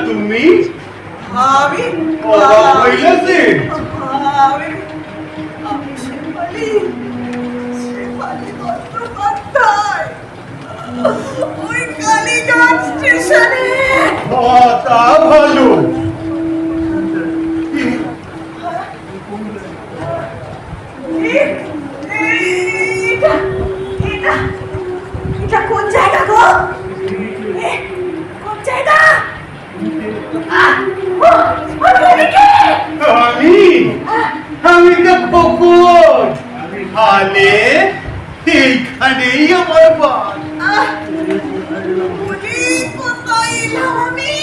তুমি? আমি হইলেছে আমি শেফালি বন্দ্যোপাধ্যায়, ওই কালীঘাট স্টেশনে। তা ভালো। এটা কোন জায়গা গো? কোন জায়গা? আমি তো খোকন। হালে এইখানেই আমার বাড়ি। কোথায় এলাম আমি?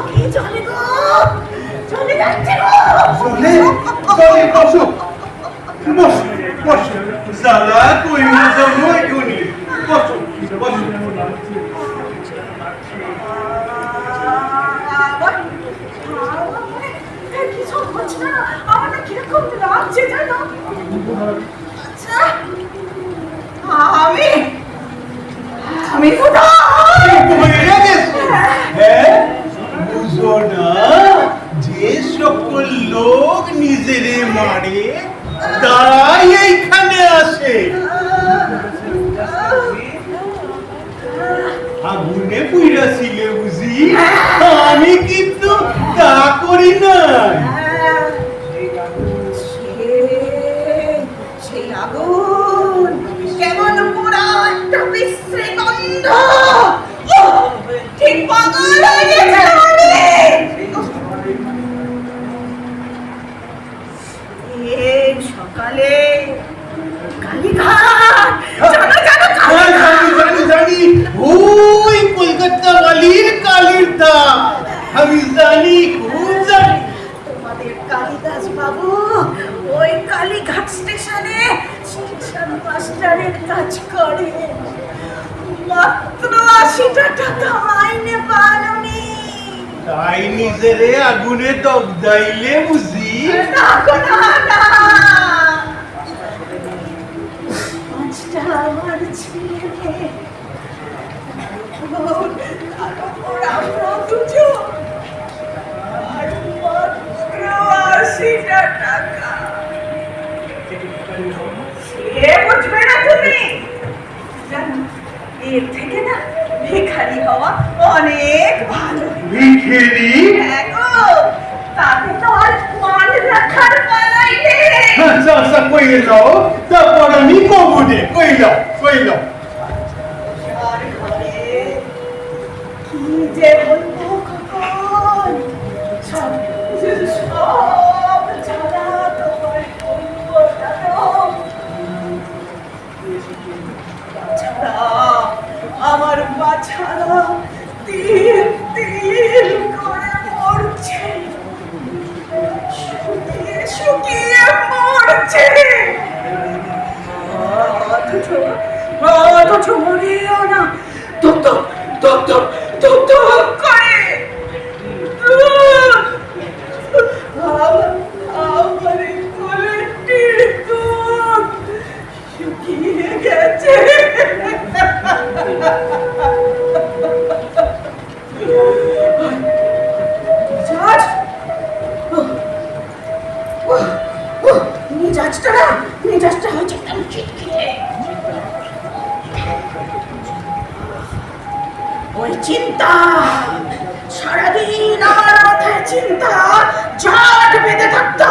কি চলে গো? চলে যাচ্ছে গো। চলে বসো বসো বসো। সালা কই মজা নয় কোনি। বসো বসো। কিছু হচ্ছে না, আমার না কিরকম লাগছে জানো? আচ্ছা আমি বুঝো না যে সকল লোক নিজেরে মারে তারাই এইখানে আসে। আগুনে পুইরাছিলে বুঝি? আমি কিন্তু তা করি না। সেই আগুন কেমন পোড়া একটা বিশ্রী গন্ধ, ঠিক পাগল হয়ে গেছে আমি। এই সকালে কালীঘাট, জানি ওই কলকাতা বালির কালীর দাম আমি জানি, খুব জানি। তোমাদের কালিদাস বাবু ওই কালীঘাট স্টেশনে স্টেশন মাস্টারের কাজ করে। মাত্র 80 টাকা মাইনে পাওনি, তাই নিজেরে আগুনে দগ্ধাইলে বুঝি? না পাঁচটা আমার ছেলে, আমরা দুজন, আর মাত্র 80 টাকা। সে বুঝবে না তুমি জানো, এর থেকে না ভিখারি হওয়া অনেক ভালো। ভিখারি? হ্যাঁ গো, তাতে তো আর মান রাখার পালাই নেই। আচ্ছা কইল, তারপর আমি কবুদে কইল। আর ঘরে কি যে বলবো কখন, সব ছাড়া তোমার বলবো জানো। আমার বাছারা তিল তিল করে মরছে, শুকিয়ে মরছে। অথচ মরিও না, করে আমার কোলের দুধ শুকিয়ে গেছে। মেজাজটা হয়েছে একদম খিটখিটে। ওই চিন্তা সারাদিন আমার মাথায় চিন্তা জট বেঁধে থাকতো,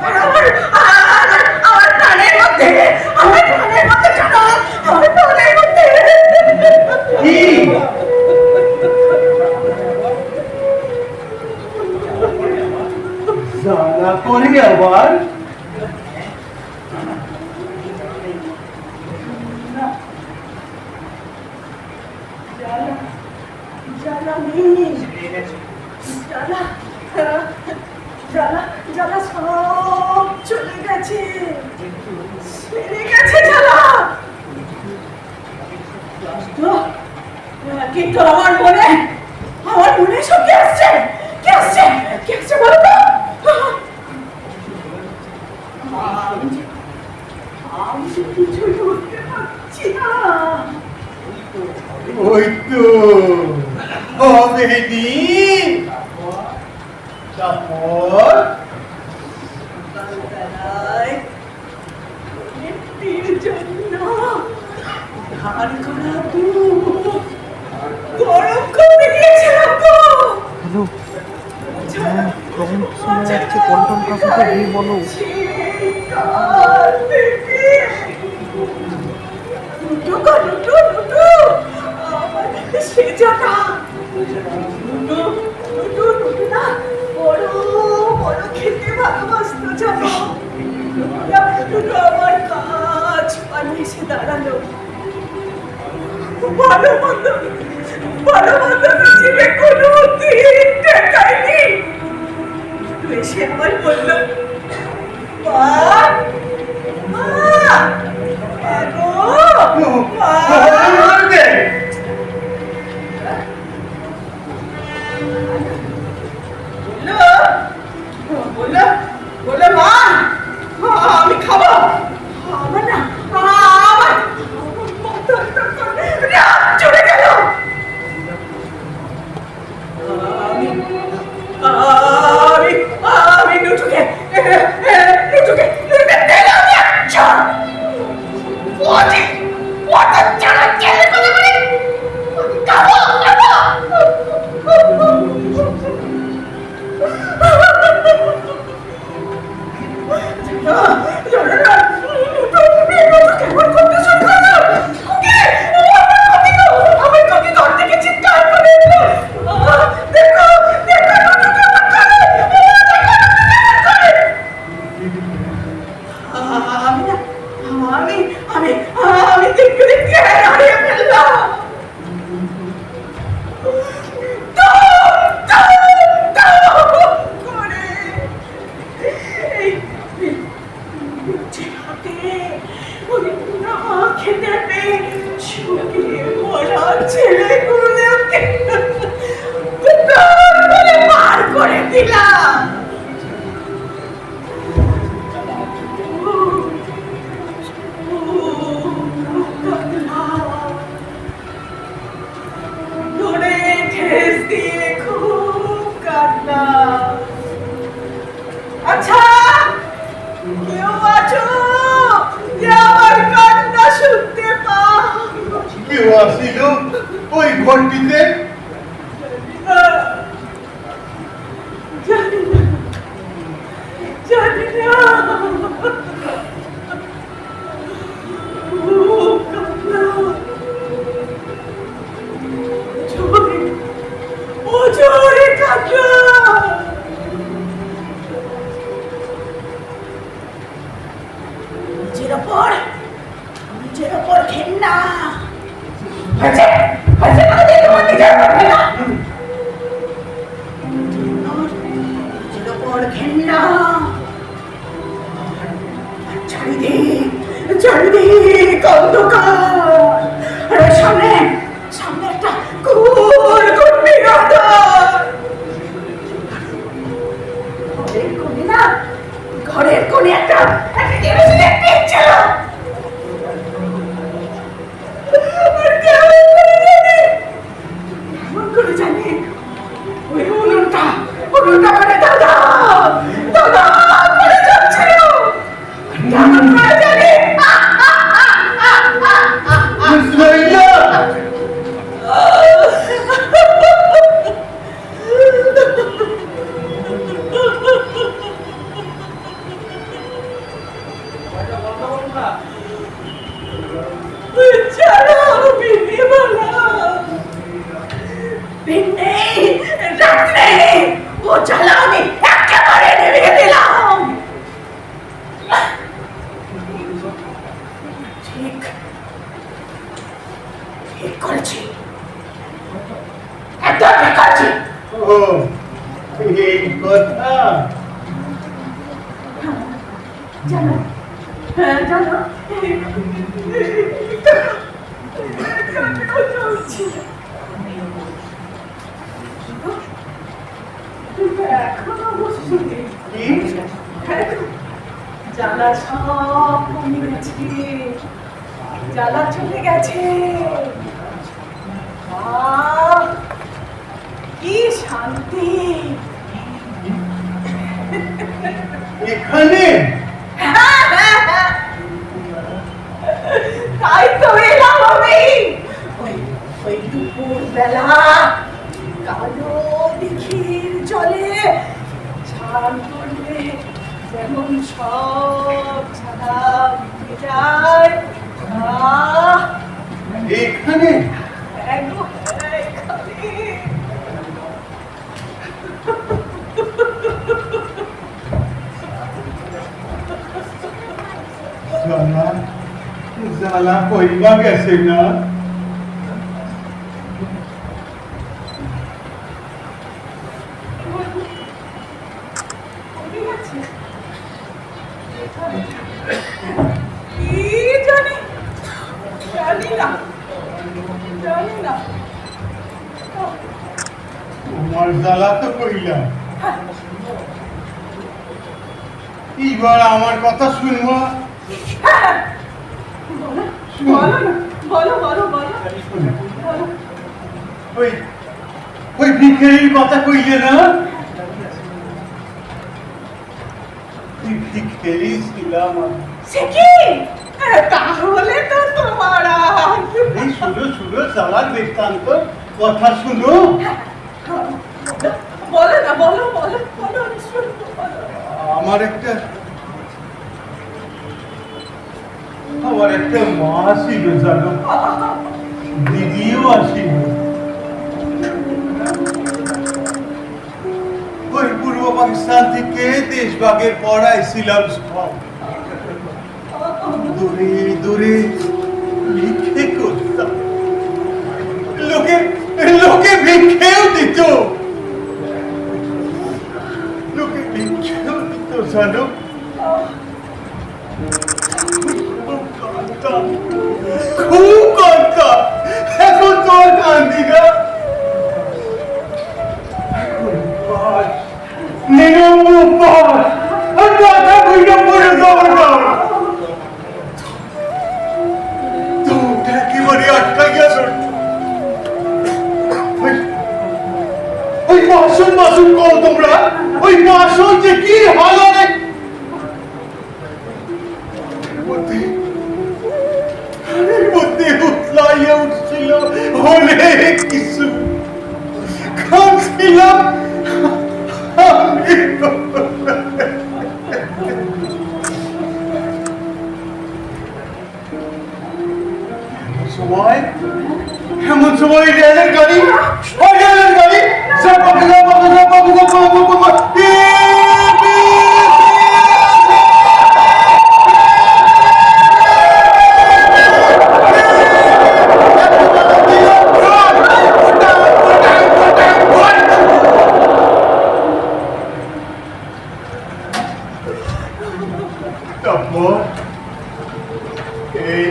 আর আমার প্রাণের মধ্যে জানো, আমার প্রাণের মধ্যে জ্বালা করে আবার জ্বালা সব চলে গেছে, জ্বালা। কিন্তু আমার মনে সব কে আসছে বলো তো? আমি কিছুই করতে পারছি না। ওই তো হবে দিন তারপর সকালবেলায় একটির জন্য ধার করা দুধ গরম করতে গিয়েছিলাম গো। হ্যালো হ্যাঁ কখন শোনা যাচ্ছে পল্টন কাকুকে গিয়ে বলো কাল থেকে দুটো গো, দুটো দুটো আমার সেজাটা দুটো দুটো দুটো না বড় বড় খেতে ভালোবাসতো জানো। দুটো আমার কাজ পানি এসে দাঁড়ালো। ভালো মন্দ জীবে কোনো দিন ঠেকায়নি। একটু এসে আমার বললো মা মা মা গো মা বললো বললো মা আমি খাবো। আমার না আমার চলে গেল। আমি নুটুকে দিলাম একটা ওটি ওটা চালা চলে বলে খাবো আমি দেখতে দেখতে হারিয়ে ফেললাম। খেতে পেয়ে শুকিয়ে মরা ছেলেগুলোকে পার করে দিলাম। ধরে ঠেস দিয়ে খুব কান্না। আচ্ছা কেউ আছো যে আমার কান্না শুনতে পাও? কেউ আসিল ওই ঘরটিতে? জানি না জোরে কাঁদলো। নিজের ওপর ঘেন্না হয়েছে নিজের ওপর ঘেন্না। চারিদিক অন্ধকার আর সামনে একটা ঘোর ঘরের কোণে একটা কেরোসিনের টিন ছিল। কেমন করে জানি ওই উনুনটা মানে দাদা করে যাচ্ছিল। কেমন করে জানি ও জ্বালা আমি একেবারে নেমে দিলাম। ঠিক করেছি, একদম ঠিক করেছি। ও এই কথা জানো এখনো বসছি জ্বালা সব কমে গেছে, জ্বালা চলে গেছে। আহ, কি শান্তি। এখানে তাই তো এলাম আমি। ওই দুপুর বেলা কালো দিঘির জলে স্নান করলে যেমন সব ছাড়া উঠে যায়। এখানে জ্বালা জ্বালা কইবা গেছে না। কি জানি, জানি না, জানি না। তোমার জ্বালা তো কইলাম, এবার আমার কথা শুনবো। বলো বলো বলো বলো। ওই ওই ভিখারির কথা কইলে না? ভিখারি ছিলাম আমি। সে কি? তাহলে তো তোমার এই শুনো শুনো জ্বালার বৃত্তান্ত, কথা শুনো। বলো না, বলো বলো বলো, আমি শুনবো, বলো। আমার একটা মা ছিল জানো, দিদিও আসিল। ওই পূর্ব পাকিস্তান থেকে দেশভাগের পর আইছিলাম সব। দূরে দূরে ভিক্ষে করতাম, লোকে লোকে ভিক্ষেও দিত, লোকে ভিক্ষেও দিত জানো। খুব কাঁদতাম, এখন তো আর কান্দি না। নিরম্ব পাস আর মাথা ভুইটা পড়ে যাওয়ার তো একেবারে আটকা গেছ। ওই মাসুম মাসুম কও তোমরা, ওই মাসুম যে কি হালারে মধ্যে উতলাইয়া উঠছিল অনেক কিছু। খাচ্ছিলাম এমন সময় রেলের গাড়ি, ওই রেলের গাড়ি তারপর এই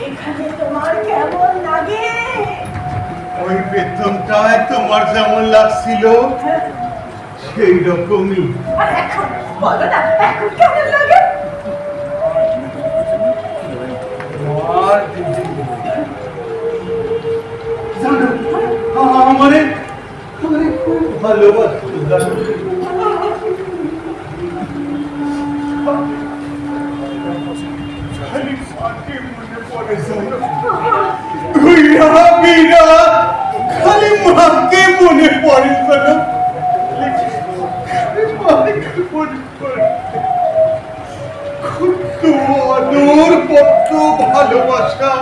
এখানে তোমার কেমন লাগে? ওই বেতনটায় তোমার যেমন লাগছিল সেই রকমই। আর এখন বলো না, এখন কেমন লাগে? আর জানো আমারে আমারে খুব ভালোবাসতো জানো। খালি মাকে মনে পড়ে জানো, ঘুইরা ঘুইরা খালি মাকে মনে পড়ে জানো, মাকে মনে পড়ে। কত আদর, কত ভালোবাসা।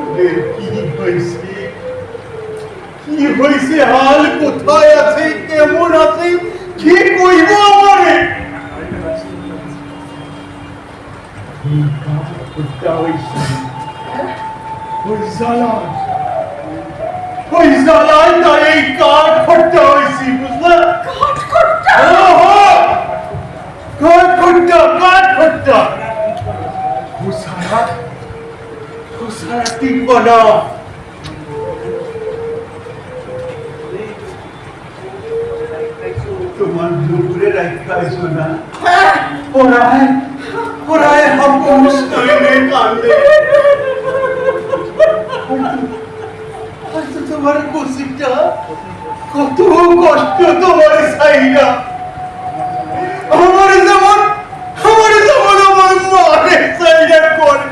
ওদের কি হয়েছে, কি হয়েছে, হাল কোথায় আছে, কেমন আছে, কি কইব আমারে? ওই জ্বালায় তাই এই কাঠ খট্টা হয়েছি, বুঝলা? কাঠ খোট্টা? কাঠ খট্টা, কাঠ খট্টা। হুসারা টিকব না। আমার দুপুরে রাখাইছো না পড়ায় পড়ায় হাপুস নইলে কান্দে হয়তো তোমার কুচিটা কত কষ্ট তোমার সাইনা আমার যেমন আমার মায়ের সাইনা করে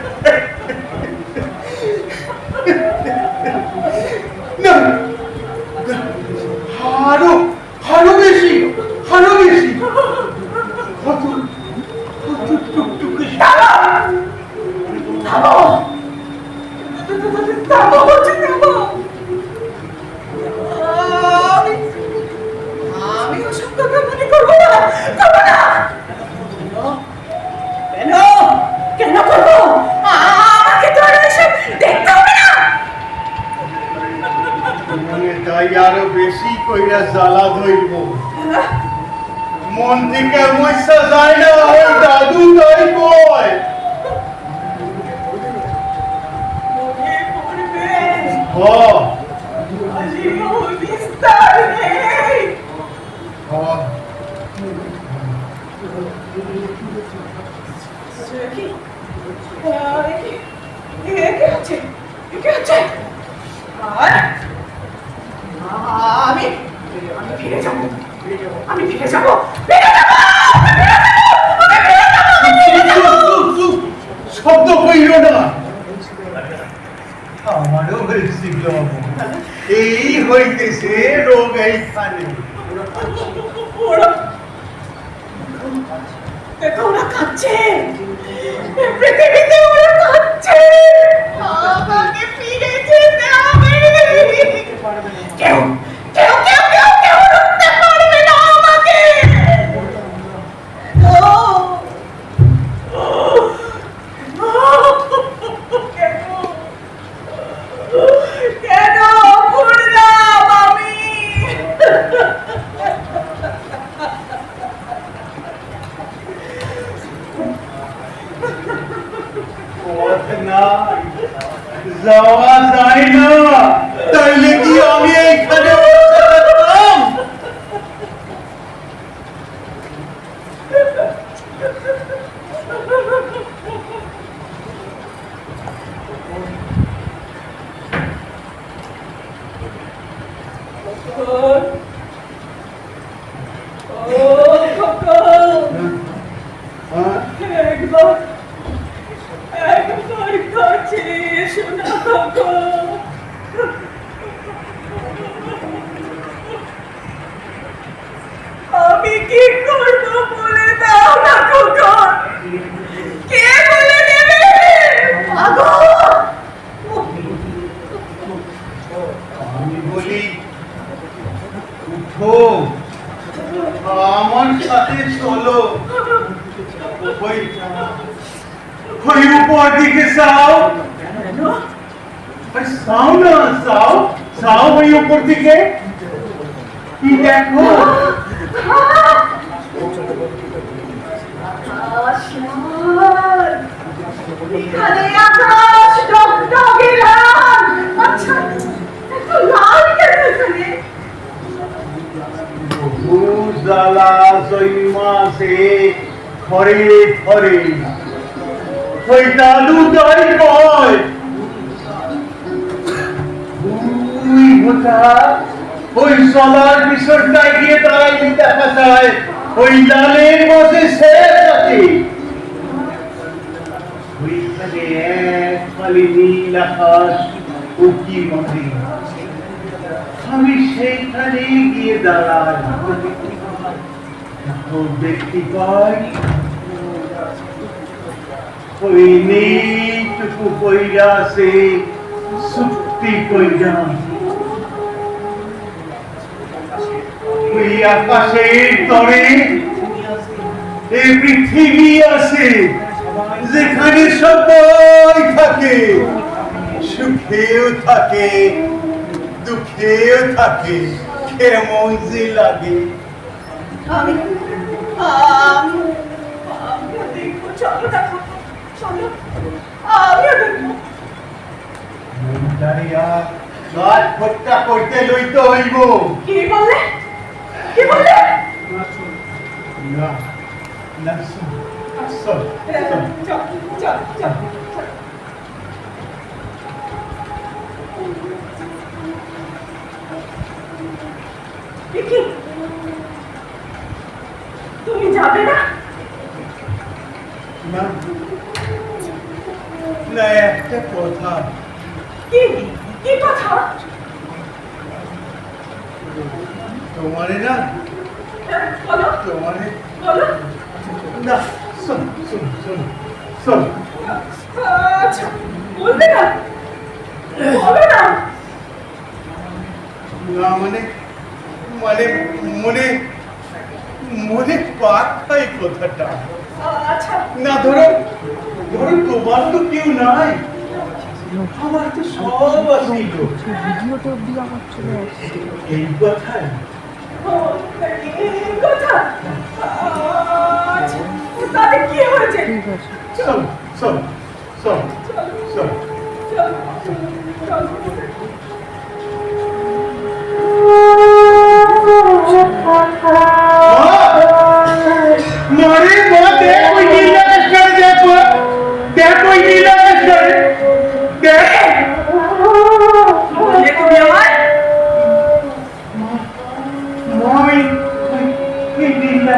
না আরো বেশি কত টুকটুকে আমি ওসব কথা মনে করবো না কেন করবো আমাকে তো আর এসব দেখতে হবে না মনে তাই আরো বেশি কইরা জ্বালা ধরব মন থেকে মইসা যায় না ওই দাদু তাই কয় মনে পড়বে হ বিস্তার নেই হ আমি ফিরে যাবো শব্দ কইল না আমারও হয়েছিল এই হইতেছে রোগ এইখানে দেখো ওরা খাচ্ছে পৃথিবীতে ওরা খাচ্ছে আমাকে ফিরে যেতে হবে কেউ রুখতে পারবে না আমাকে কেন পূর্ণাম আমি পথ না যাওয়া যায় না তাইলে কি আমি এইখানে বসে থাকতাম একবার কাছে শোনা আমি কি করবো বলে দাও না খোকন কে বলে দেবে আমি বলি উঠো আমার সাথে চলো ওই উপর দিকে যাও যাও না যাও ওই উপর দিকে কি দেখো এখানে আকাশ টকটকে লাল আচ্ছা এত লাল কেন এখানে বহু জ্বালা জৈমাসে ঘরে ঘরে ওই দাদু তাই কয় ওই সলার বিষয়টায় গিয়ে দাঁড়াইতে দেখা যায় ওই লালের মধ্যে শেষ আছে ওইখানে এক খালি নীল আকাশ উকি মারে আমি সেইখানে গিয়ে দাঁড়াই দেখতে পাই ওই নীলটুকু কইরা আছে সুক্তি কইরা ওই আকাশের তরে এই পৃথিবী আছে যেখানে সবাই থাকে সুখেও থাকে দুঃখেও থাকে কেমন যে লাগে আমি দেখবো চলো দেখো চলো আমিও দেখবো দাঁড়িয়া গাছ ভর্তা করতে লইতে হইব কি বললে না না শোন শোন শোন চল চল চল কি তুমি যাবে না না না একটা কথা কি কি কথা তোমারে না বলো তোমারে বলো না শোন শোন শোন শোন আচ্ছা বলবে না বলো না না মানে মানে মনে মনে পাঠাই কথাটা আচ্ছা না ধরো ধরো তোমার তো কেউ নাই আমার তো সব আছে গো। সেই ভিডিওটা অব্দি আমার চলে আসছে। এই কথাই ও, এই কথা আচ্ছা তাহলে কি হয়েছে ঠিক আছে। চল চল চল চল চল চল मारे माँ देख कोई नीला लश्कर देखो देख कोई नीला लश्कर देख ये तो बेवार मामी कोई नीला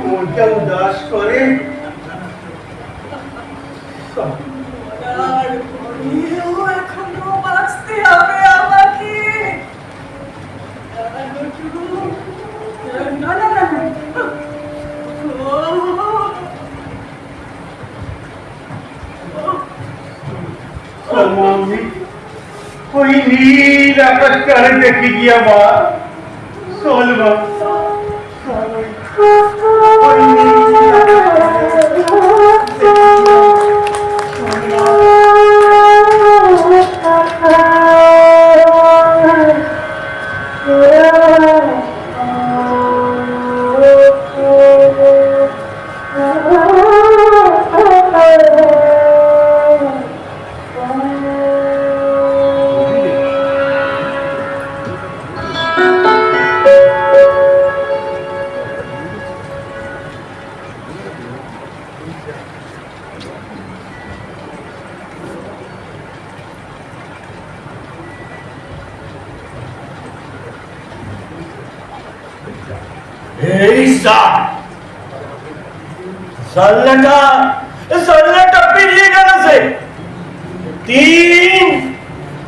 মনটা উদাস করে এখনো বাঁচতে হবে আমাকে না না না मामी कोई नील आकाश कर देखी गया माँ सोलवा कोई नील জানলাটা পেরিয়ে গেল সে 3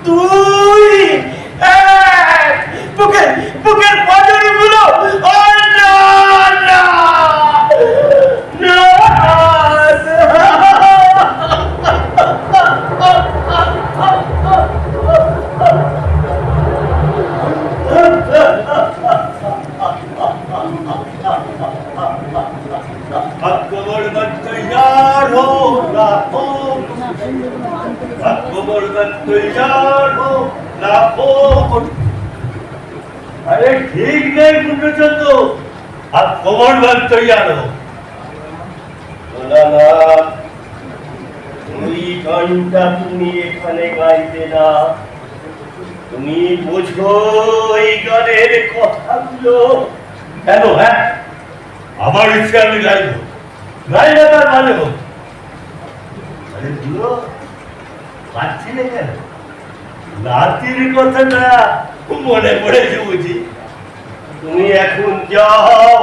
2 1 বুকের পাজরে গুলো না না अकबर बन तैयार हो लाखों अकबर बन तैयार हो लाखों अरे ठीक नहीं पूर्णचंद्र अकबर बन तैयार हो না ওই গানটা তুমি এখানে গাইবে না তুমি বুঝো এই গানের কথাগুলো কেন হ্যাঁ আমার ইচ্ছে আমি গাইব গাইলে তার মানে হোক আরে দুলো পাচ্ছিলে কেন নাতির কথাটা মনে পড়েছে বুঝি তুমি এখন যাও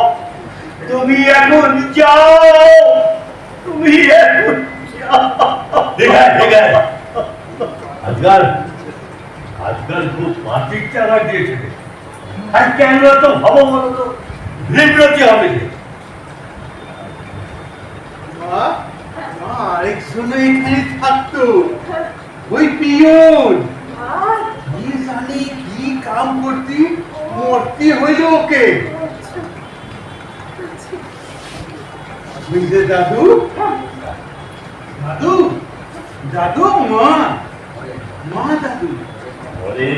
তুমি এখন যাও তুমি এখন যাও ঠিক আছে আজকাল খুব মাটির চালা দিয়েছে আর কেন তো ভাবো বলো তো বিব্রতি হবে যে মা মা আরেকজন এখানে থাকতো ওই পিয়ন আর কি জানি করতি মূর্তি হইল ওকে বুঝলে দাদু দাদু দাদু মা মা দাদু ওরে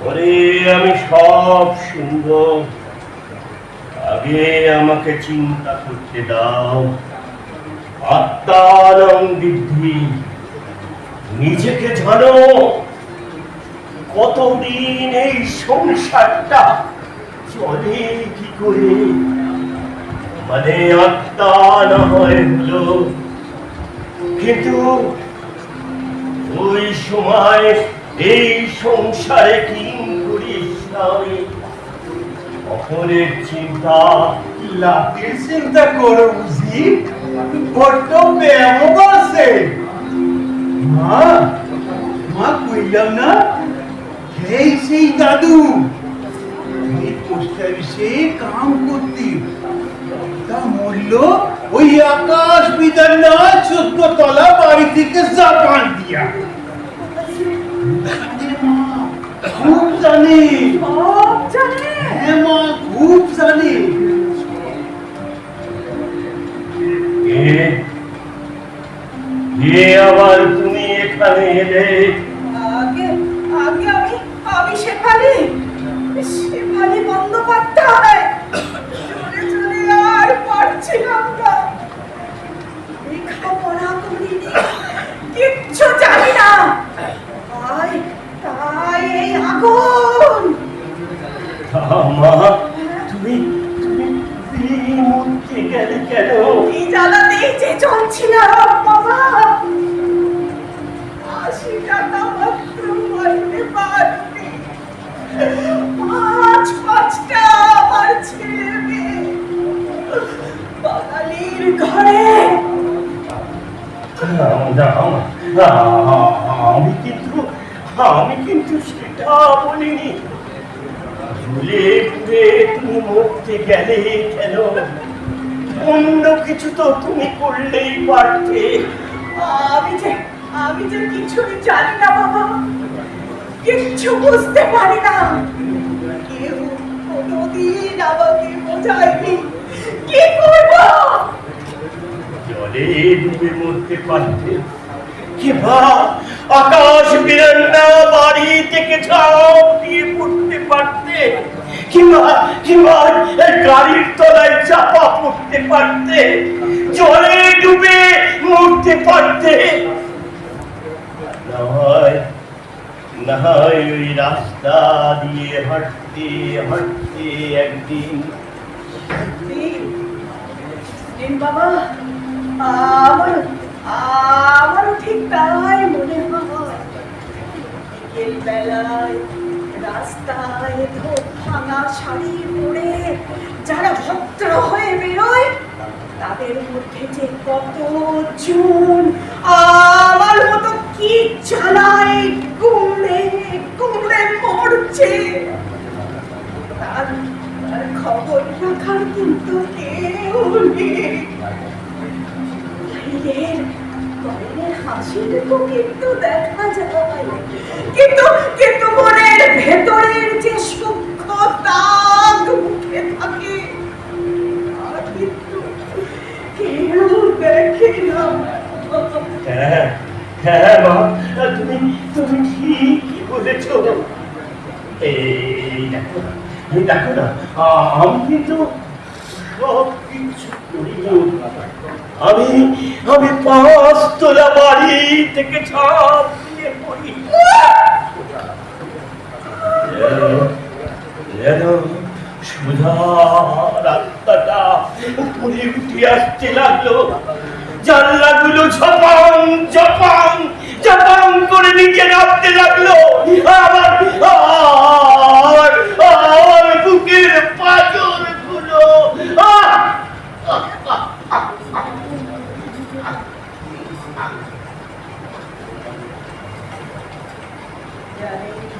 ওরে আমি সব শুনবো, আগে আমাকে চিন্তা করতে দাও। আত্মানং বিদ্ধি, নিজেকে জানো কতদিন এই সংসারটা চলে কি করে, মানে আত্মা না হয় হলো, কিন্তু ওই সময় এই সংসারে কি করিস আমি অপরের চিন্তা লাতির চিন্তা করো বুঝি বড্ড ব্যায়াম আছে মা মা কইলাম না এই সেই দাদু এই পোস্ট অফিসে কাম করতি তা মূল্য ওই আকাশ বিদারনাথ 14 তলা বাড়ি থেকে জাপান দিয়া খুব জানি সব জানে। হ্যাঁ মা খুব জানি আবার তুমি এখানে এলে? আগে আগে আমি শেফালি বন্দ্যোপাধ্যায় চলে চলে আর পারছিলাম না, লেখাপড়া করিনি, কিচ্ছু জানি না, তাই এই আগুন। মা তুমি তুমি মরতে গেলে কেন? এই জ্বালাতেই যে চলছিলাম বাবা, 80 টাকা মাত্র মাইনে পাচ্ছি, 5-5টা আমার ছেলে মেয়ে বাঙালির ঘরে। আমি কিন্তু সেটা বলিনি। ঝুলে ঘুরে তুমি মরতে গেলে কেন? অন্য কিছু তো তুমি করলেই পারতে। আমি যে কিছুই জানি না বাবা, কিচ্ছু বুঝতে পারি না, কেউ কোনোদিন আমাকে বোঝায়নি কি করবো। জলে ডুবে মরতে পারতে, কিংবা আকাশ বিরান্না বাড়ি থেকে ঝাঁপ দিয়ে পড়তে পারতে, কিংবা গাড়ির তলায় চাপা পড়তে পারতে, জলে ডুবে মরতে পারতে। না হয় ওই রাস্তা দিয়ে হাঁটতে হাঁটতে একদিন বাবা, আমারও ঠিক তাই মনে হয়। বিকেল বেলায় রাস্তায় ভাঙা শাড়ি পরে যারা ভদ্র হয়ে বেরোয়, তাদের মধ্যে যে কতজন আমার মতো কি জ্বালায় কুমড়ে কুমড়ে মরছে, তার খবর রাখার কিন্তু কেউ নেই। বাইরের হাসিটুকু কিন্তু দেখা যায়, কিন্তু মনের ভেতরের যে সূক্ষ্ম দাগ মুখে থাকে তা কিন্তু কেউ দেখে না। হ্যাঁ মা, তুমি ঠিকই বলেছ। এই দেখো না, আমি কিন্তু সব কিছু করিনি। আমি 5 তলা বাড়ি থেকে ঝাঁপ দিয়ে পড়ি, যেন সুধা রাস্তাটা উপরে উঠে আসতে লাগলো, জানলাগুলো ঝপাং ঝপাং ঝপাং করে নিচে নামতে লাগলো, আমার বুকের পাঁজর গুলো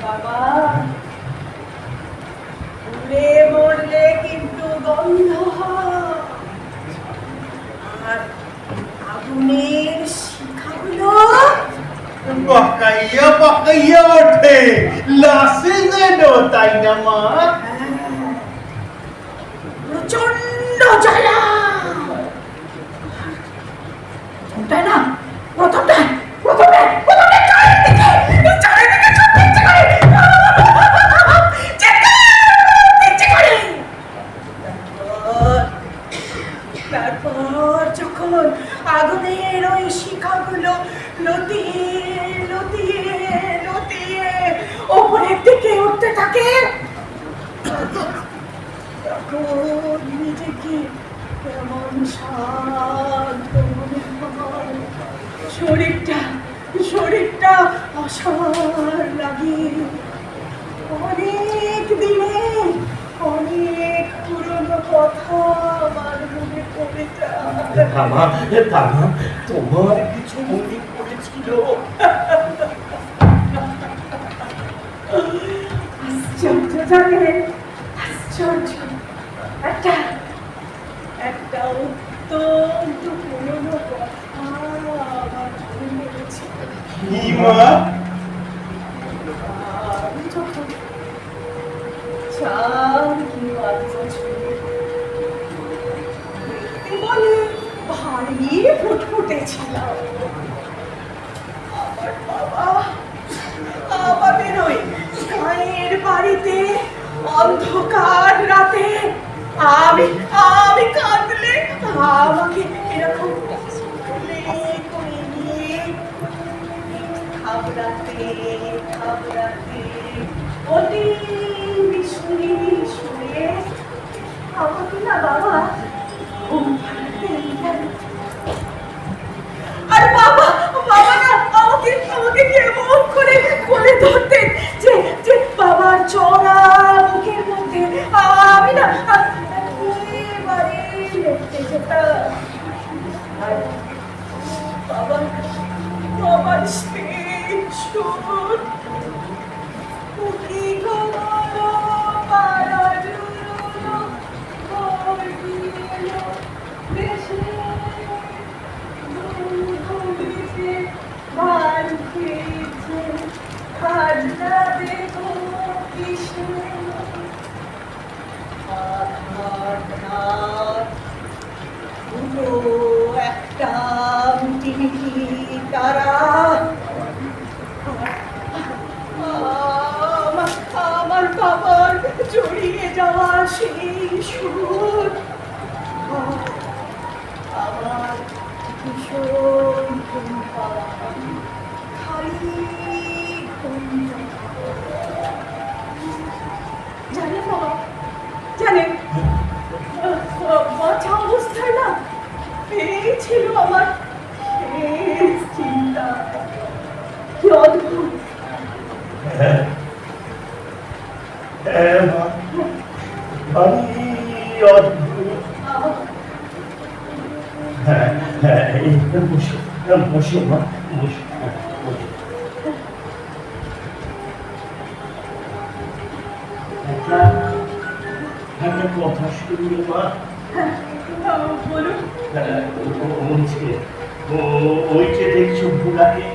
বাবা, পুড়ে মরলে কিন্তু গন্ধ হয়, আর আগুনের শিখাগুলো বাকাইয়া বাকাইয়া ওঠে লাসে যেন, তাই না মা? প্রচন্ড জ্বালা। তাই না? প্রথমটায় চারিদিকে চোখ দেখতে করে। তারপর যখন আগুনের ওই শিখাগুলো লতিয়ে ওপরের দিকে উঠতে থাকে, তখন নিজেকে কেমন শান্ত মনে হয়। শরীরটা অসার লাগে। অনেক দিনে অনেক পুরনো কথা আমার মনে পড়ে যায়। থামা, তোমার কিছু মনে পড়েছিল? আশ্চর্য জানেন, আশ্চর্য। একটা অত্যন্ত পুরনো কথা আমার মনে পড়েছে। কি মা? আমি যখন 4 কি 5 বছর, দেখতে বলে ভারী ফুটফুটে ছিলাম। আমার বাবা আমাদের ওই গায়ের বাড়িতে অন্ধকার রাতে আমি কাঁদলে আমাকে এরকম করে নিয়ে থাবড়াতে অতি শুনে আমাকে না বাবা ঘুম পাড়াতে দিতেন। আর বাবা না আমাকে কেমন করে কোলে ধরতেন যে বাবার চড়া মুখের মধ্যে আমি না একেবারে লেপটে যেতাম। আর বাবার সেই সুর, উঠি গলো পাড়া জুড়লো গড়িলো দেশে ঘুমিছে মান খেয়েছে খাজনা দেখো কিসে একটা মিটি তারা আমার বাবার জড়িয়ে যাওয়া সেই সুর আমার ভীষণ ঘুম পাড়া, খালি ঘুম। জানেন বাবা, জানেন বাচ্চা অবস্থায় না এই ছিল আমার শেষ চিন্তা। কি অদ্ভুত। অদ্ভুত। বসো মা, বসো। একটা কথা শুনবে মা? বলুন। ওই যে দেখছো ভুলাকে,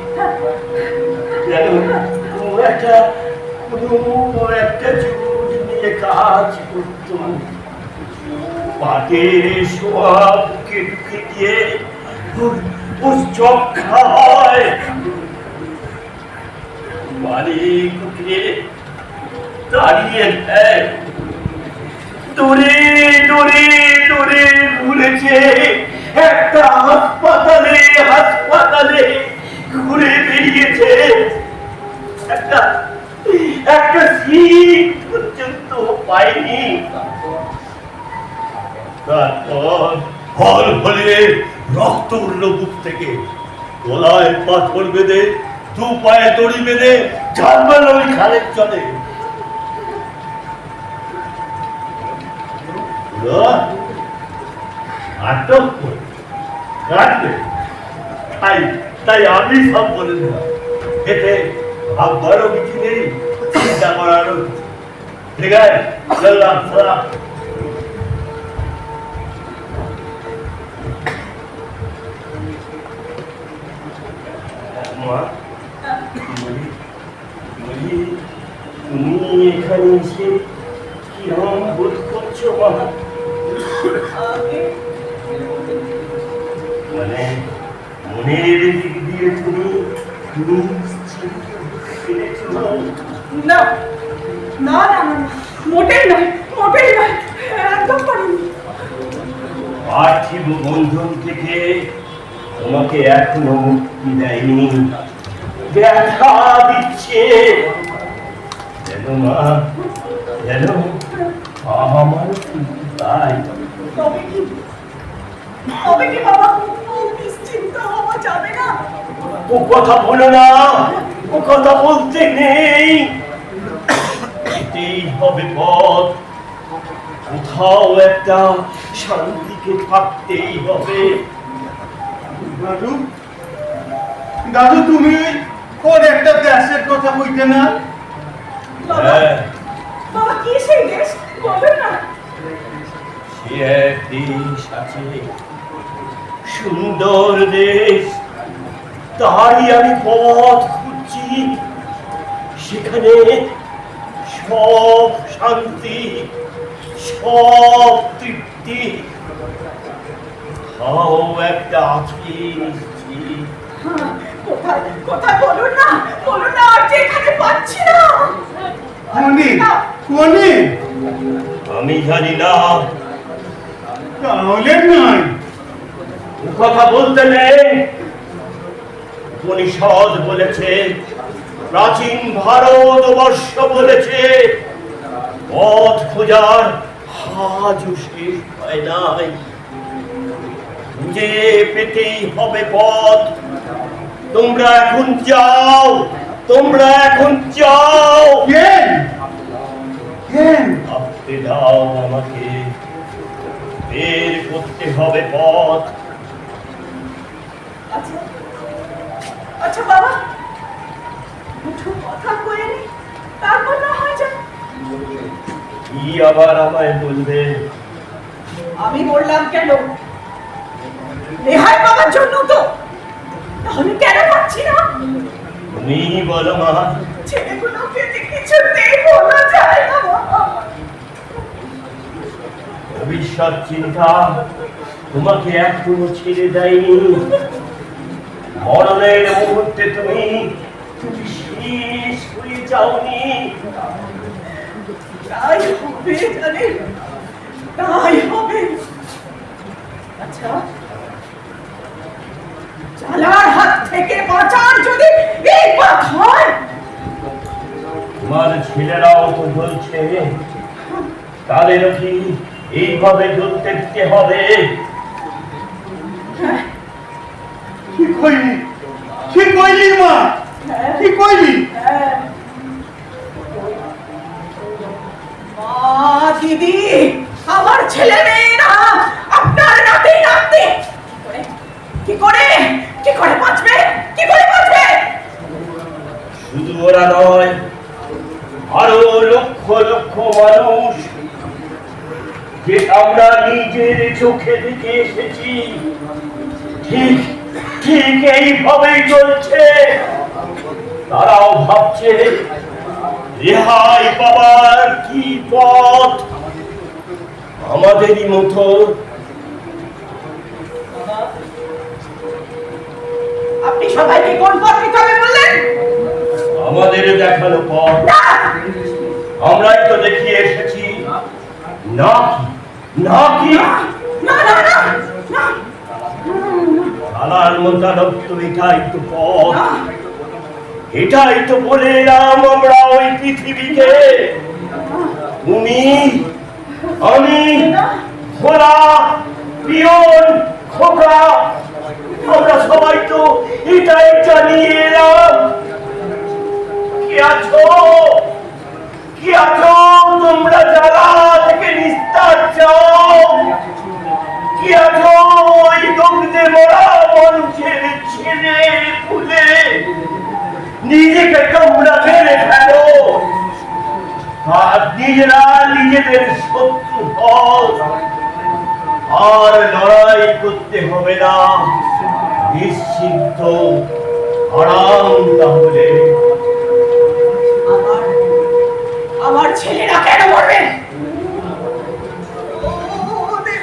একটা জুট নিয়ে কাজ করতো। পাটের সোয়া বুকে ঢুকে গিয়ে ওর চক্ষা হয়। বাড়ি উঠে দাঁড়িয়ে দেয়। দূরে ঘুরেছে একটা হাসপাতালে ঘুরে বেরিয়েছে। একটা সিট পর্যন্ত পাইনি। তারপর হল হলে রক্ত উঠল বুক থেকে। গলায় পাথর বেঁধে, 2 পায়ে দড়ি বেঁধে ঝালমাল ওই খালের চলে। আটক করে কাটবে, তাই আমি সব বলে দিলাম। এতে ভাববারও কিছু নেই, চিন্তা করারও। ঠিক আছে, চললাম। মা, এখানে এসে কিরম বোধ করছো মা? আমি মানে মনের দিক দিয়ে তুমি নিশ্চিন্ত ফিরেছো? না না না না, মোটেই নয়, মোটেই নয়, একদম পারিনি। পার্থিব বন্ধন থেকে তোমাকে এখনো মুক্তি দেয়নি, দেখা দিচ্ছে যেন মা, যেন আমার তাই। তবে কি বাবা নিশ্চিন্ত হওয়া যাবে না? ও কথা বলো না, ও কথা বলতে নেই। এটাই হবে পথ, কোথাও একটা শান্তিকে থাকতেই হবে। দাদু, দাদু তুমি কোন একটা দেশের কথা কইতে না? বাবা হ্যাঁ, বাবা কি সেই দেশ বলেন না? সে এক দেশ আছে, সুন্দর দেশ, তাই আমি পথ খুঁজছি। সেখানে সব শান্তি, সব তৃপ্তি, তাও একটা আছে নিশ্চিত। কোথায় কোথায় বলুন না, বলুন না, আর যে এখানে পাচ্ছি না। কোনি কোনি আমি জানি না, তাহলে নাই। ও কথা বলতে নেই। উপনিষদ বলেছে, প্রাচীন ভারতবর্ষ বলেছে, পথ খোঁজার আজও শেষ হয় নাই। খুঁজে পেতেই হবে পথ। তোমরা এখন যাও, তোমরা এখন যাও। কেন কেন ভাবতে দাও আমাকে, বের করতে হবে পথ। আচ্ছা আচ্ছা বাবা, দুটো কথা কয়ে নি, তারপর না হয় যাক। কি আবার আমায় বলবে? আমি বললাম কেন? রেহাই পাওয়ার জন্য তো। তাহলে কেন পাচ্ছি না? তুমি বলো মা। ছেলেগুলোকে যে কিছুতেই বলা যায় না বাবা। ভবিষ্যৎ চিন্তা তোমাকে এখনো ছেড়ে দেয়নি। মরণের মুহূর্তে তুমি শেষ হয়ে যাওনি। তাই হবে জানেন, তাই হবে। আচ্ছা, চালার হাত থেকে বাঁচার যদি এই পথ হয়, তোমার ছেলেরাও তো বলছে, তাদেরও কি এইভাবে জ্বলতে দিতে হবে? কি কইলি, কি কইলি মা, কি কইলি? হ্যাঁ। মা, দিদি, আমার ছেলে মেয়েরা, আপনার নাতি নাতনি কি করে কি করে বাঁচবে, কি করে বাঁচবে? শুধু ওরা নয়, আরো লক্ষ লক্ষ মানুষ, যে আমরা নিজের চোখে দেখে এসেছি, ঠিক ঠিক এইভাবেই চলছে। তারাও ভাবছে রেহাই পাবার কি পথ। আমাদেরই মতো আপনি সবাইকে কোন পথ নিতে হবে বললেন? আমাদের দেখানো পথ না, আমরাই তো দেখিয়ে এসেছি। না না কি না না না না আলার মোতালব তো এটাই তো পথ, না। এটাই তো বলে এলাম আমরা ওই পৃথিবীকে। তুমি, আমি, খোলা, পিয়ন, খোকা, আমরা সবাই তো এটাই জানিয়ে এলাম। কি আছো, কি আছো তোমরা যারা থেকে নিস্তার চাও? কি আছো ওই দগ্ধে মরা মানুষের ছেলে ফুলে? নিজেকে তোমরা মেরে ফেলো আর নিজেরা নিজেদের শত্রু হও। আর লড়াই করতে হবে না, নিশ্চিন্ত আরাম। তাহলে আমার ছেলেরা কেন মরবে? ওদের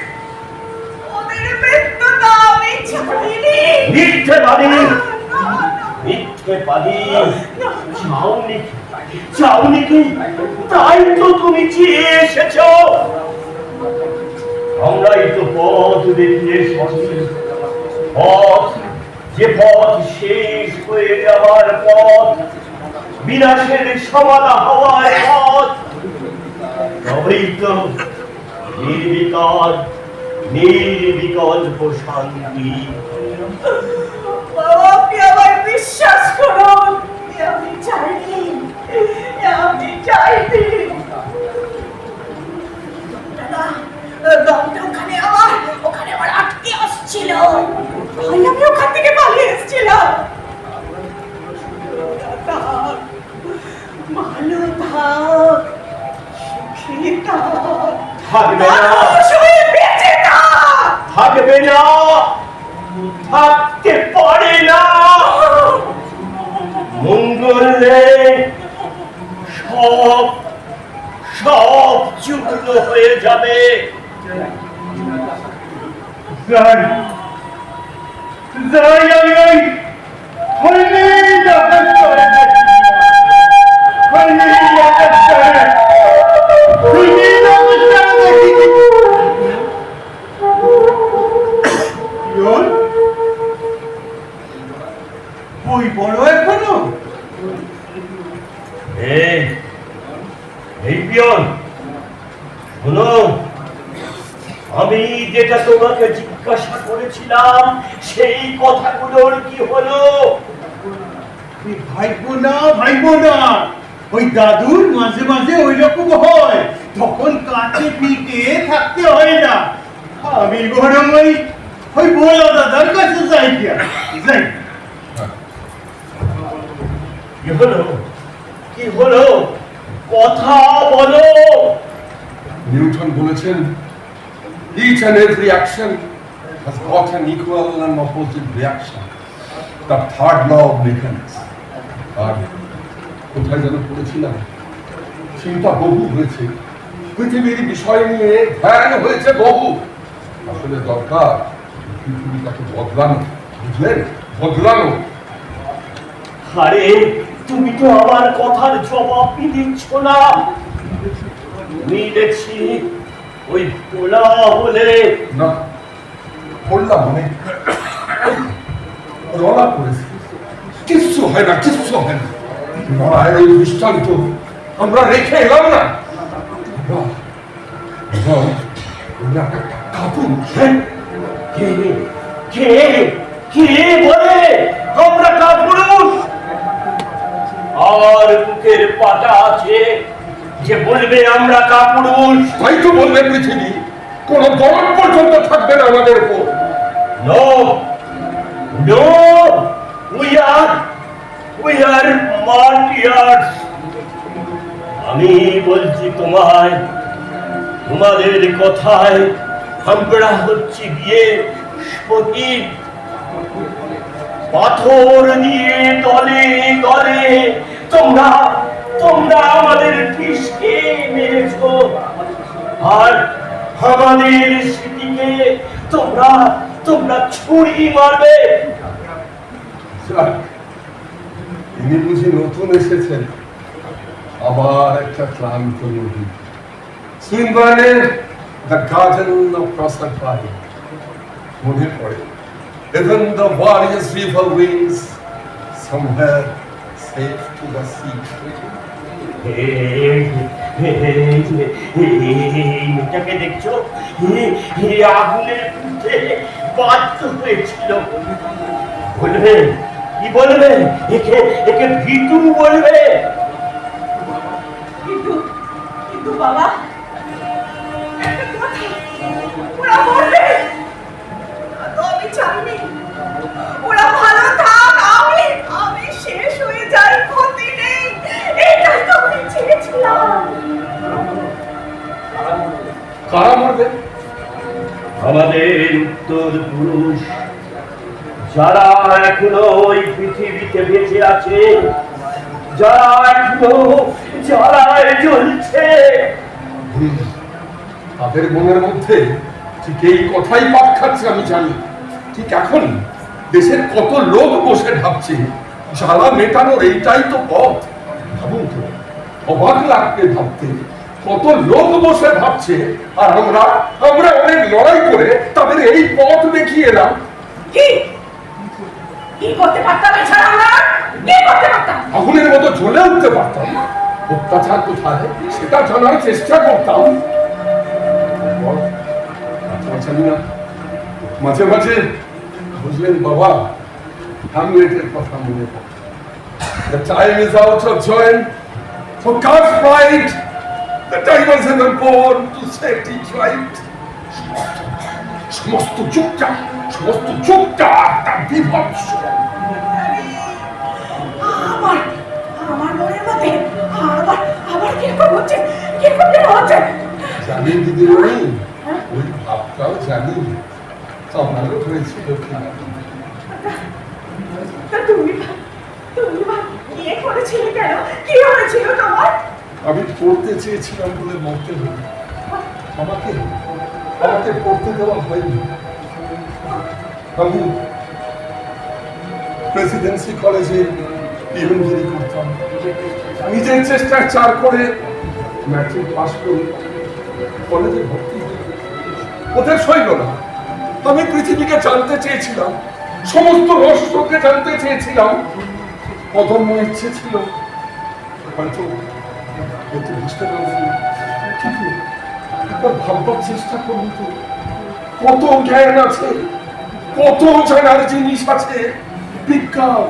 ওদের মৃত্যুটা আমি চাইনি। মিথ্যেবাদী, না, না, মিথ্যেবাদী। চাওনি কি? তাই তো তুমি চেয়ে এসেছো। আমরাই তো পথ দেখিয়ে এসেছি, পথ, যে পথ শেষ হয়ে যাওয়ার পথ, বিনাশের সমাধা হওয়ার পথ। তবেই তো নির্বিকল্প শান্তি। বাবা, আপনি আমায় বিশ্বাস করুন, আমি চাইনি, আমি চাইনি। দাদা, দমটা ওখানে আমার আটকে আসছিল, তাই আমি ওখান থেকে পালিয়ে এসেছিলাম। দাদা, ভালো থাক, সুখী থাক, থাকবে না, মানুষ হয়ে বেঁচে থাক। থাকবে না, থাকতে পারে না। মঙ্গল নেই, সব সব চূর্ণ হয়ে যাবে। যাই যাই আমি হইনি আকাশ করে হইনি আকাশ করে হইনি আকাশ করে দেখি ইয়ন বই বড় এখনো এই পিয়ন, শোনো, আমি যেটা তোমাকে জিজ্ঞাসা করেছিলাম সেই কথাগুলোর কি হলো? ভাইবো না ওই দাদুর মাঝে মাঝে ওই রকম হয়, তখন কাছে পিঠে থাকতে হয় না। আমি বরং ওই বলা দাদার কাছে যাই যাই। কি হলো? কি হলো? কথা বলো। নিউটন বলেছেন, each and every action has got an equal and opposite reaction. The third law of mechanics. আর কোথায় যেন পড়েছিলাম, চিন্তা বহু হয়েছে, পৃথিবীর বিষয় নিয়ে ধ্যান হয়েছে বহু। আসলে দরকার পৃথিবীটাকে বদলানো, বুঝলেন? বদলানো। আরে তুমি তো আমার কথার জবাব দিচ্ছ না। তুমি দেখছি ওই পোলা বলে না, পড়লাম অনেক রলা করেছে, কিচ্ছু হয় না, কিচ্ছু হয় না। লড়াইয়ের ওই দৃষ্টান্ত আমরা রেখে এলাম না। কাপুর কে কে কে বলে আমরা কাপুরুষ? আর বুকের পাটা আছে যে বলবে আমরা কাপুরুষ? তাই তো বলবে পৃথিবী, কোন দরদ পর্যন্ত থাকবে না আমাদের উপর। No no, we are martyrs. আমি বলছি তোমায়, তোমাদের কথায় আমরা হচ্ছে গিয়ে শহীদ। পাথর দিয়ে দলে দলে তোমরা তোমরা আমাদের পিষকে মেরেছ, আর আমাদের স্মৃতিকে তোমরা তোমরা ছুরি মারবে। তিনি বুঝি নতুন এসেছেন, আবার একটা ক্লান্ত নদী। সুইনবার্নের দ্য গার্ডেন অফ প্রসারফাই মনে পড়ে। Even the warrior's river wings somewhere safe to the sea. এটাকে দেখছো? আগুনের মধ্যে বাধ্য হয়েছিল। বলবে কি বলবে? একে একে ভীতু বলবে। কিন্তু বাবা, ওরা মরবে তো আমি চাইনি। ওরা ভালো থাক, আমি শেষ হয়ে যাই, ক্ষতি নেই, এটাই তো আমি চেয়েছিলাম। কারা মরবে? আমাদের উত্তর পুরুষ, যারা এখনো ওই পৃথিবীতে বেঁচে আছে, যারা এখনো জ্বালায় জ্বলছে। তাদের মনের মধ্যে ঠিক এই কথাই পাক খাচ্ছে আমি জানি। ঠিক এখন দেশের কত লোক বসে ভাবছে জ্বালা মেটানোর এইটাই তো পথ। ভাবুন তো, অবাক লাগবে ভাবতে, কত লোক বসে ভাবছে আর আমরা অনেক লড়াই করে তাদের এই পথ দেখিয়ে এলাম। কি কি করতে পারতাম এছাড়া আমরা কি করতে পারতাম? আগুনের মতো জ্বলে উঠতে পারতাম। অত্যাচার কোথায় সেটা জানার চেষ্টা করতাম। জানি না, মাঝে মাঝে বুঝলেন বাবা, হ্যামলেটের কথা মনে পড়ে। The time is out of joy for God's pride. The time is born to set it right. সমস্ত যুগটা তার বিভৎস। আমার আমার মনের মধ্যে আবার আবার কিরকম হচ্ছে জানি দিদিমণি, ওই ভাবটাও জানি আমারও হয়েছিল। তুমি বিয়ে করেছিলে কেন? কি হয়েছিল তোমার? আমি পড়তে চেয়েছিলাম বলে মরতে হলো। আমাকে পড়তে দেওয়া হয়নি। আমি প্রেসিডেন্সি কলেজে পিয়নগিরি করতাম। নিজের চেষ্টায় 4 করে ম্যাট্রিক পাস করি, কলেজে ভর্তি হই। ওদের সইল না। আমি পৃথিবীকে জানতে চেয়েছিলাম, সমস্ত রহস্যকে জানতে চেয়েছিলাম। অদম্য ইচ্ছে ছিল, হয়তো বুঝতে পারছি, কিন্তু একবার ভাববার চেষ্টা করুন তো, কত জ্ঞান আছে, কত জানার জিনিস আছে। বিজ্ঞান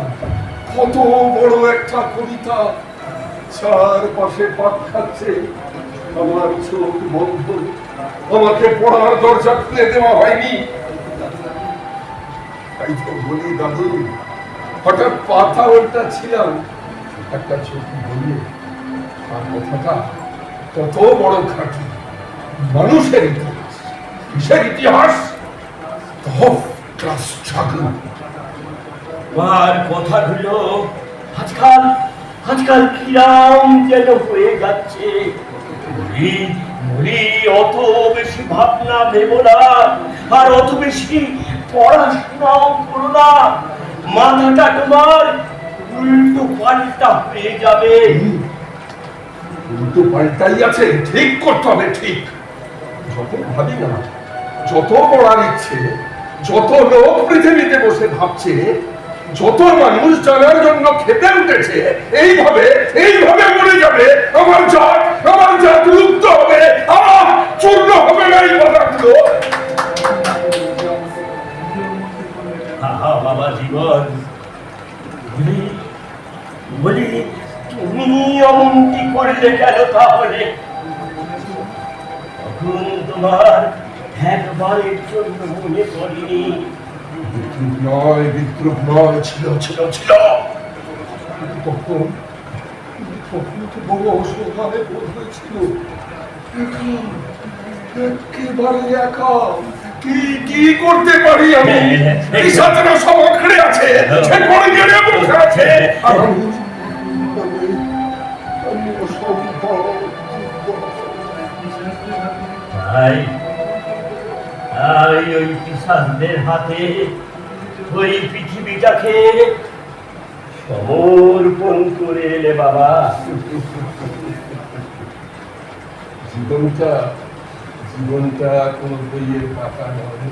কত বড় একটা কবিতা, চারপাশে পাক খাচ্ছে। আমার চোখ বন্ধ, আমাকে পড়ার দরজা খুলে দেওয়া হয়নি। তাই তো বলি দাদু, হঠাৎ পাতা ওটা ছিলাম, একটা চোখ বলিয়ে আর কথাটা কত বড় খাঁটি। মানুষের ইতিহাস, কিসের ইতিহাস? Class struggle. আর কথাগুলো আজকাল কিরাম যেন হয়ে যাচ্ছে। অত বেশি ভাবনা ভেবো না, আর অত বেশি পড়াশোনাও করো না। মাথাটা তোমার উল্টো পাল্টা হয়ে যাবে। উল্টো পাল্টাই আছে, ঠিক করতে হবে। ঠিক যত ভাবি না, যত পড়ার ইচ্ছে, যত লোক পৃথিবীতে বসে ভাবছে, যত মানুষ জানার জন্য খেতে উঠেছে, এইভাবে মরে যাবে। আমার জাত লুপ্ত হবে, চূর্ণ হবে না এই কথাগুলো। বাবা জীবন, বলি তুমি অমনটি করলে কেন? তাহলে তখন তোমার একবারের জন্য মনে পড়েনি? বিদ্রুপ নয়, ছিল। তখন তো বড় অসহায় বোধ হয়েছিল। একেবারে একা। কি করতে পারি আমি? এই সাথে সব আঁকড়ে আছে, সে পড়ে গেলে বসে আছে। আমি অসম্ভব। তাই ওই পিশাচদের হাতে ওই পৃথিবীটাকে সমর্পণ করে এলে বাবা। জীবনটা কোন বইয়ের পাতা নয়।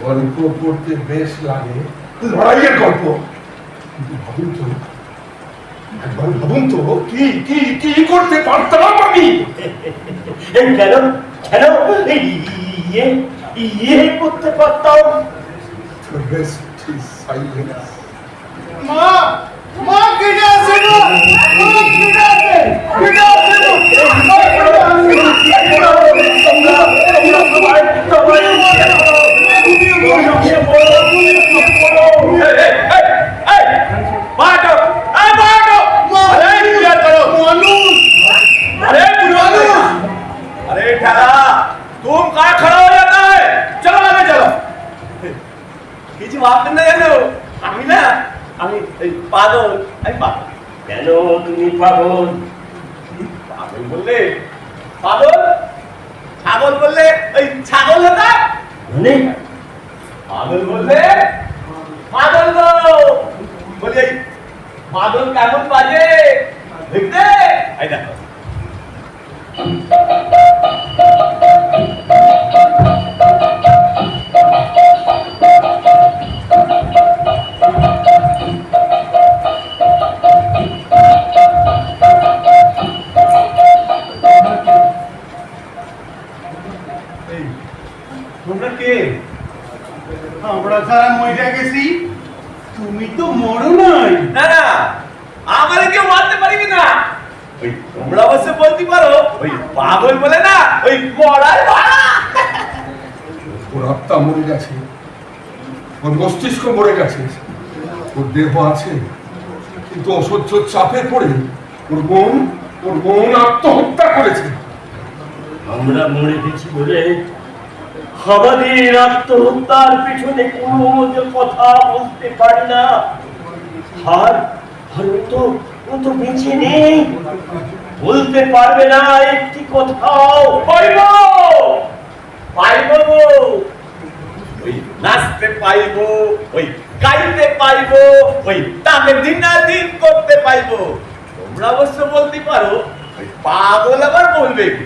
গল্প পড়তে বেশ লাগে, লড়াইয়ের গল্প। কিন্তু ভাবুন তো কি করতে পারতাম আমি। কেন ইয়ে করতে পারতাম? মা কেটে আছে গো, কেটে আছে तुम कहाँ खड़ा हो जाता है? चलो आगे चलो। কিছু ভাবতেন না কেন? আমি পাগল। কেন তুমি পাগল? বললে পাগল, ছাগল বললে ওই ছাগল হতা, মানে পাগল বললে পাগল গো, বলি এই পাগল কেমন বাজে দেখতে, এই দেখো তোমরা কে? আমরা যারা মরে গেছি, তুমি তো মরো নাই। না না, আমারে কেউ মারতে পারবি না। ওই তোমরা অবশ্য বলতে পারো ওই পাগল বলে না, ওই মরার ভাড়া। ওর আত্মা মরে গেছে, ওর মস্তিষ্ক মরে গেছে, ওর দেহ আছে, কিন্তু অসহ্য চাপে পড়ে ওর মন আত্মহত্যা করেছে। আমরা মরে গেছি বলে আমাদের আত্মহত্যার পিছনে কোনো কথা বলতে পারি না। আর ও তো বেঁচে নেই, বলতে পারবে না একটি কথাও। পাইব পাইব ওই নাচতে পাইব, ওই গাইতে পাইব, ওই তাকে দিনাদিন করতে পাইব। তোমরা অবশ্য বলতে পারো ওই পাগল আবার বলবে কি?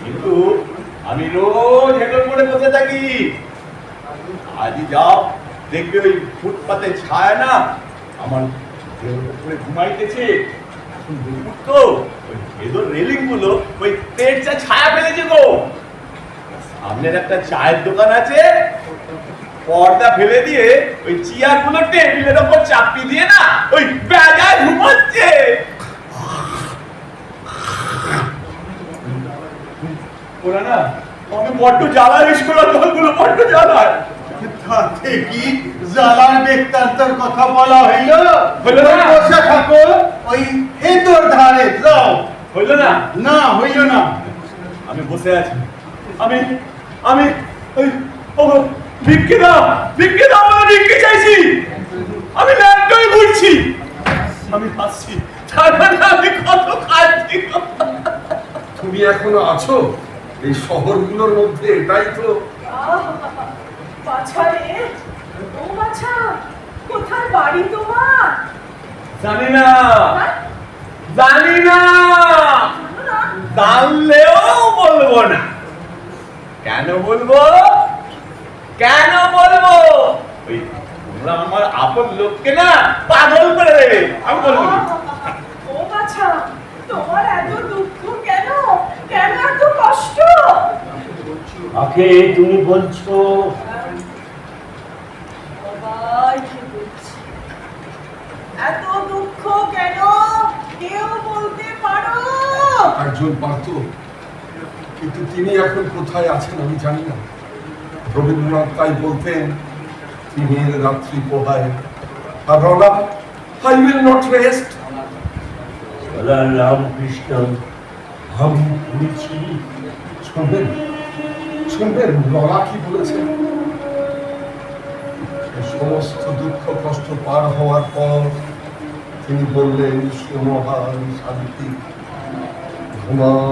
কিন্তু আমি রোজ হেঁটে করে বসে থাকি। আজই যাও দেখবে ওই ফুটপাতে ছায়া না আমার উপরে ঘুমাইতেছে। এখন দুপুর তো ওই ভেতর রেলিং গুলো ওই তেড়ছা ছায়া ফেলেছে গো। সামনের একটা চায়ের দোকান আছে, পর্দা ফেলে দিয়ে ওই চেয়ার গুলো টেবিলের ওপর চাপি দিয়ে না ওই বেজায় ঘুমাচ্ছে। ওরা না আমি বড্ড জ্বালায়, স্কুলের দলগুলো বড্ড জ্বালায়। তাতে কি জ্বালার বেক্তান্তর কথা বলা হইল? হইল না? বসে থাকো ওই ভেতর ধারে যাও। হইল না? না হইল না। আমি বসে আছি, আমি আমি ওই ও ভিক্ষে দাও বলে ভিক্ষে চাইছি। আমি ল্যাপটপে ঘুরছি, আমি হাসছি, তার মানে আমি কত খাচ্ছি। তুমি এখনো আছো এই শহরগুলোর মধ্যে, এটাই তো। বাছা রে, ও বাছা, কোথায় বাড়ি তোমার? জানি না, হ্যাঁ? জানি না, জানো না? জানলেও বলবো না। কেন বলবো? কেন বলবো? ওই তোমরা আমার আপন লোককে না পাগল করে দেবে, আমি বলবো না। ও বাছা, তোমার এত দুঃখ কেন? কেন এত কষ্ট? আগে তুমি বলছো বাবাই কি বলছি? এত দুঃখ কেন? কেউ বলতে পারো? একজন পারত, কিন্তু তিনি এখন কোথায় আছেন আমি জানি না। রবীন্দ্রনাথ তাই বলতেন, দিনের রাত্রি পোহায় আর রনা, I will not rest. Ramakrishna আমি পড়েছি। শুনবেন রনা কি বলেছেন? সমস্ত দুঃখ কষ্ট পার হওয়ার পর তিনি বললেন, সুমহান শান্তি, ঘুমাও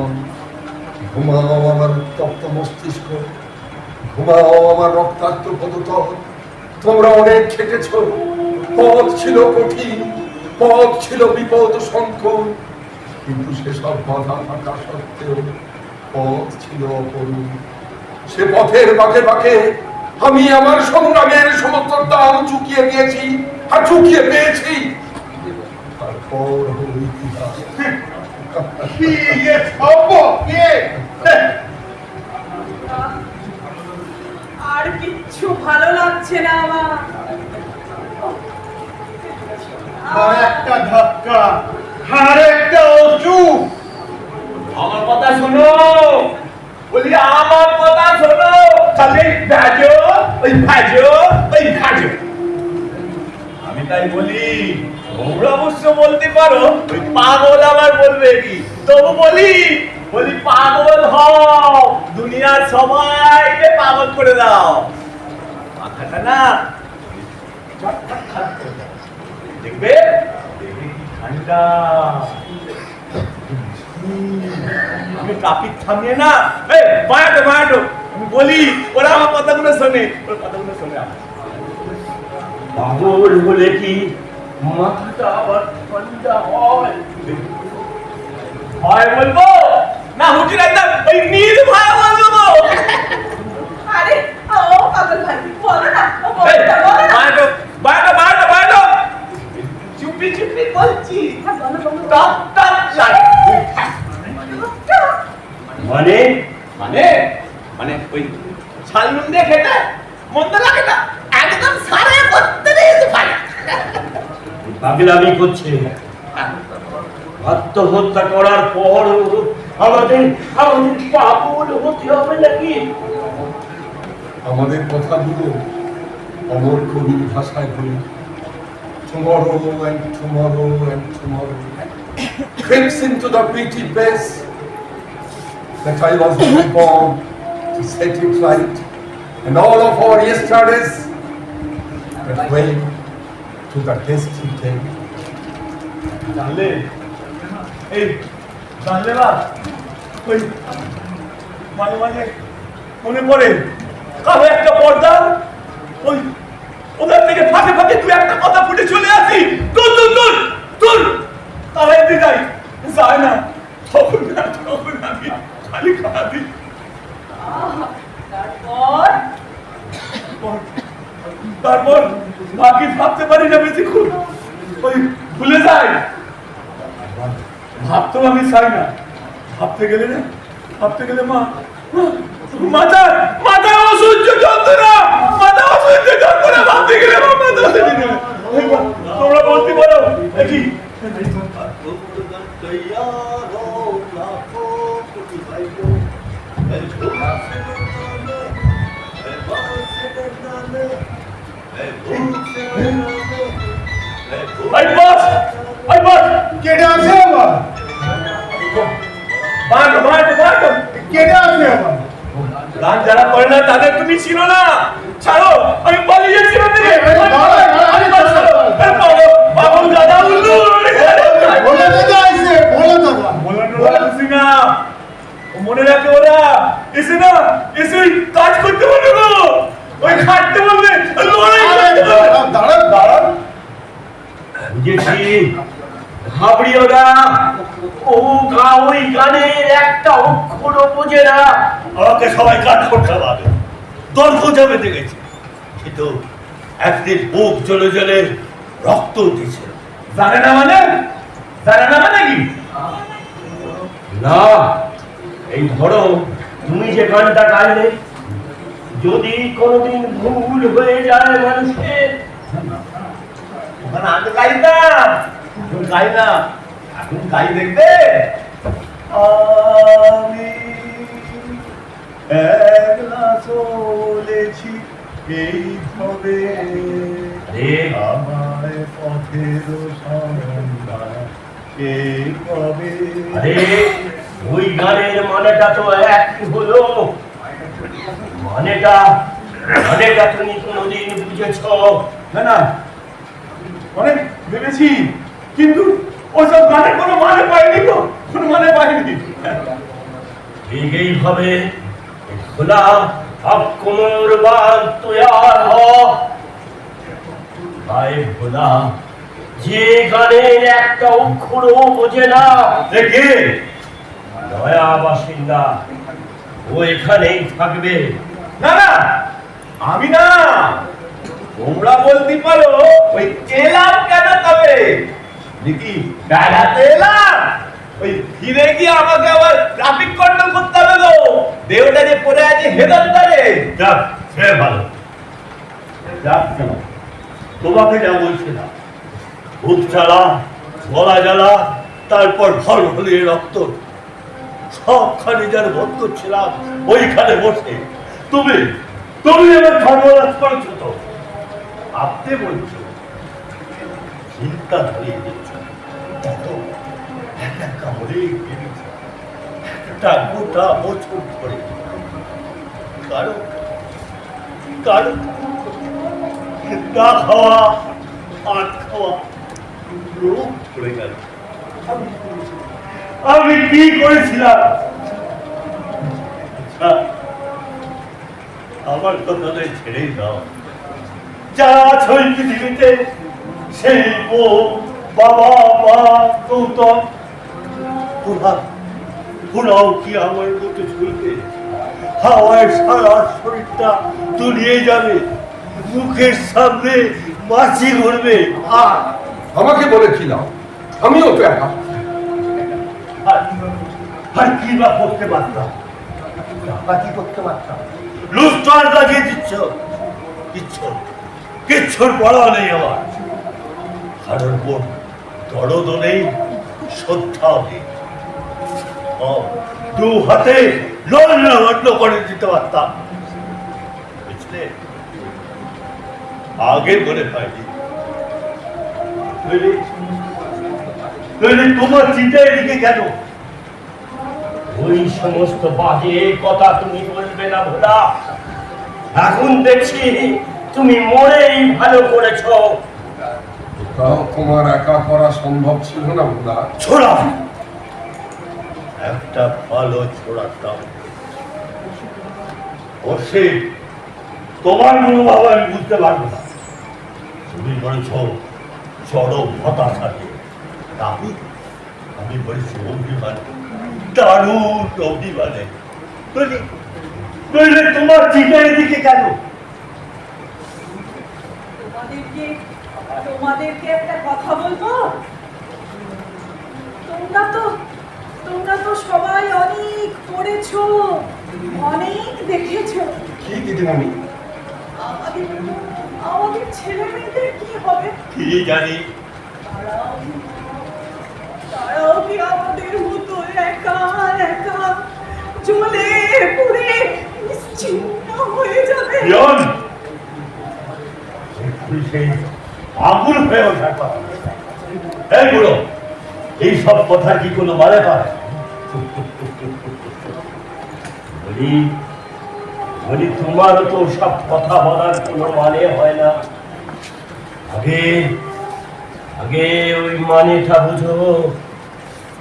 ঘুমাও আমার তপ্ত মস্তিষ্ক, ঘুমাও আমার রক্তাক্ত পদতল। তোমরা অনেক খেটেছ, পথ ছিল কঠিন, পথ ছিল বিপদ সংকুল, কিন্তু সেসব বাধা থাকা সত্ত্বেও পথ ছিল অপরূপ। সে পথের বাঁকে বাঁকে আমি আমার সংগ্রামের সমস্ত দাম চুকিয়ে দিয়েছি আর চুকিয়ে পেয়েছি। তারপর হলো ইতিহাস। কি এ সব কে? আর কিচ্ছু ভালো লাগছে না আমার। আর একটা ধাক্কা, আর একটা অচুক। আমার কথা শোনো, বলি আমার কথা শোনো। খালি ভাজো ওই ভাজো ওই ভাজো। আমি তাই বলি, তোমরা অবশ্য বলতে পারো ওই পাগল আবার বলবে কি, তবু বলি পাগল হও, দুনিয়ার সবাইকে পাগল করে দাও। মাথাটা না চটপট খারাপ করে দাও, দেখবে দেখবে কি ঠান্ডা। আপনি ট্রাফিক থামিয়ে না বায়াটো আমি বলি ওরা আমার কথাগুলো শোনে পাগল হলে কি মাথাটা আবার ঠান্ডা হয় বলবো না হুটির একদম ওই নীল ভাই বলবো আরে ও পাগল ভাই বলো না বায়াটো চুপি বলছি টপ মানে ওই ছালুন দিয়ে খেতে মন্দ লাগে না একদম সারে করতে দিয়েছে ভাই পাগলামি করছে আত্মহত্যা করার পর আমাদের পাগল হতে হবে নাকি আমাদের কথাগুলো অমর কবির ভাষায় বলি tomorrow and tomorrow and tomorrow creeps into the pretty place that I was born to set it right and all of our yesterdays that way to the destined day. জানলে বা ওই মাঝে মনে পড়ে কারো একটা পর্দা ওই ওদের থেকে ফাঁকে তুই একটা কথা ফুটে চলে আসি তুল তাহলে একদিন যায় না তখন আমি খালি খাওয়াবি তারপর বাকি ভাবতে পারি না বেশিক্ষণ ওই ভুলে যাই ভাবতেও আমি চাই না ভাবতে গেলে মাথা অসহ্য যন্ত্রণা ভাবতে গেলে তোমরা বলতে পারো কি কেটে আছে আমার কেটে আছে আমার গান যারা করে না তাদের তুমি ছিল না ছাড়ো আমি পালিয়েছি দাদা মনে রাখে ওরা এসে কাজ করতে বলবে ওই খাটতে বলবে দাঁড়ান বুঝেছি ঘাবড়িও না ওই গানের একটা অক্ষরও বোঝে না আমাকে সবাই কাট করতে পারবে দর্প যাবে দেখেছি কিন্তু একদিন বুক জ্বলে রক্ত উঠেছে জানে না মানে কি না এই ধরো তুমি যে গানটা গাইলে যদি কোনোদিন ভুল হয়ে যায় মানুষের আমি গাই না এখন গাই দেখবে আমি একলা চলেছি এইভাবে আমার পথের সন্ধান এই কবে ওই গানের মানেটা তো একই হলো মানেটা তুমি কোনোদিন বুঝেছ না অনেক ভেবেছি কিন্তু ওসব গানের কোনো মানে পাইনি ঠিক এইভাবে খোলা अब कुमर बात तैयार हो ভাই ভোলা যে গানের একটা অক্ষরও বোঝে না দেখে নয়া বাসিন্দা ও এখানেই থাকবে না আমি না তোমরা বলতে পারো ওই এলাম কেন তবে দেখি বেড়াতে এলাম ওই ফিরে গিয়ে আমাকে আবার ট্রাফিক কন্ট্রোল করতে হবে গো দেওটা যে পড়ে আছে হেদালদারে যাক সে ভালো যাক তোমাকে যা বলছিলাম বুক জ্বালা গলা জ্বালা তারপর ভর ভলিয়ে রক্ত সবখানে যার বোধ করছিলাম ওইখানে বসে তুমি আমার ধর্মরাজ করেছো তো ভাবতে বলছো চিন্তা ধরিয়ে দিচ্ছ একটা কামড়ে গেছে একটা গোটা বছর ধরে কারো না খাওয়া আট খাওয়া রোগ পড়ে গেল আমি কি করেছিলাম আমার কথা নয়, ছেড়েই দাও। যা আছে ওই পৃথিবীতে, সেই বউ, বাবা, মা, গৌতম, ওরাও কি আমার মতো চলবে? হাওয়ায় সারা শরীরটা তলিয়ে যাবে, মুখের সামনে মাছি ঘুরবে। আর আমাকে বলে কি নাও, আমিও তো একা। আর কি বা করতে পারতাম? ডাকাতি করতে পারতাম, লুস্টার লাগিয়ে দিচ্ছ। কিচ্ছুর পড়া নেই আমার। কারোর উপর দরদও নেই, শ্রদ্ধাও নেই। দু হাতে লড়ল করে দিতে পারতাম, বুঝলে? আগে মনে পাইনি। তোমার চিন্তা এদিকে কেন? ওই সমস্ত বাজে কথা তুমি বলবে না ভোলা। এখন দেখছি তুমি মরেই ভালো করেছ। তাও তোমার একা করা সম্ভব ছিল না ভোলা। ছোড়া একটা ভালো ছোড়াতাম। অবশ্যই তোমার মনোভাব আমি বুঝতে পারবো না। তুমি বলেছ চরম হতাশাকে, আমি বলেছি অভিমান, দারুণ অভিমানে। তোমার চিন্তার দিকে কেন? তোমাদেরকে একটা কথা বলবো। তোমরা তো সবাই অনেক পড়েছো, অনেক দেখেছো। কি দিদিমণি? আমাদের ছেলে মেয়েদের কি হবে? কি জানি। তারাও কি আমাদের মতো একা একা জ্বলে পুড়ে নিশ্চিহ্ন হয়ে যাবে? সেই আগুন হয়ে ওঠার কথা। এই বুড়ো, এইসব কথা কি কোনো মানে পায়? বলি তোমারও তো সব কথা বলার কোনো মানে হয় না। আগে ওই মানেটা বুঝো।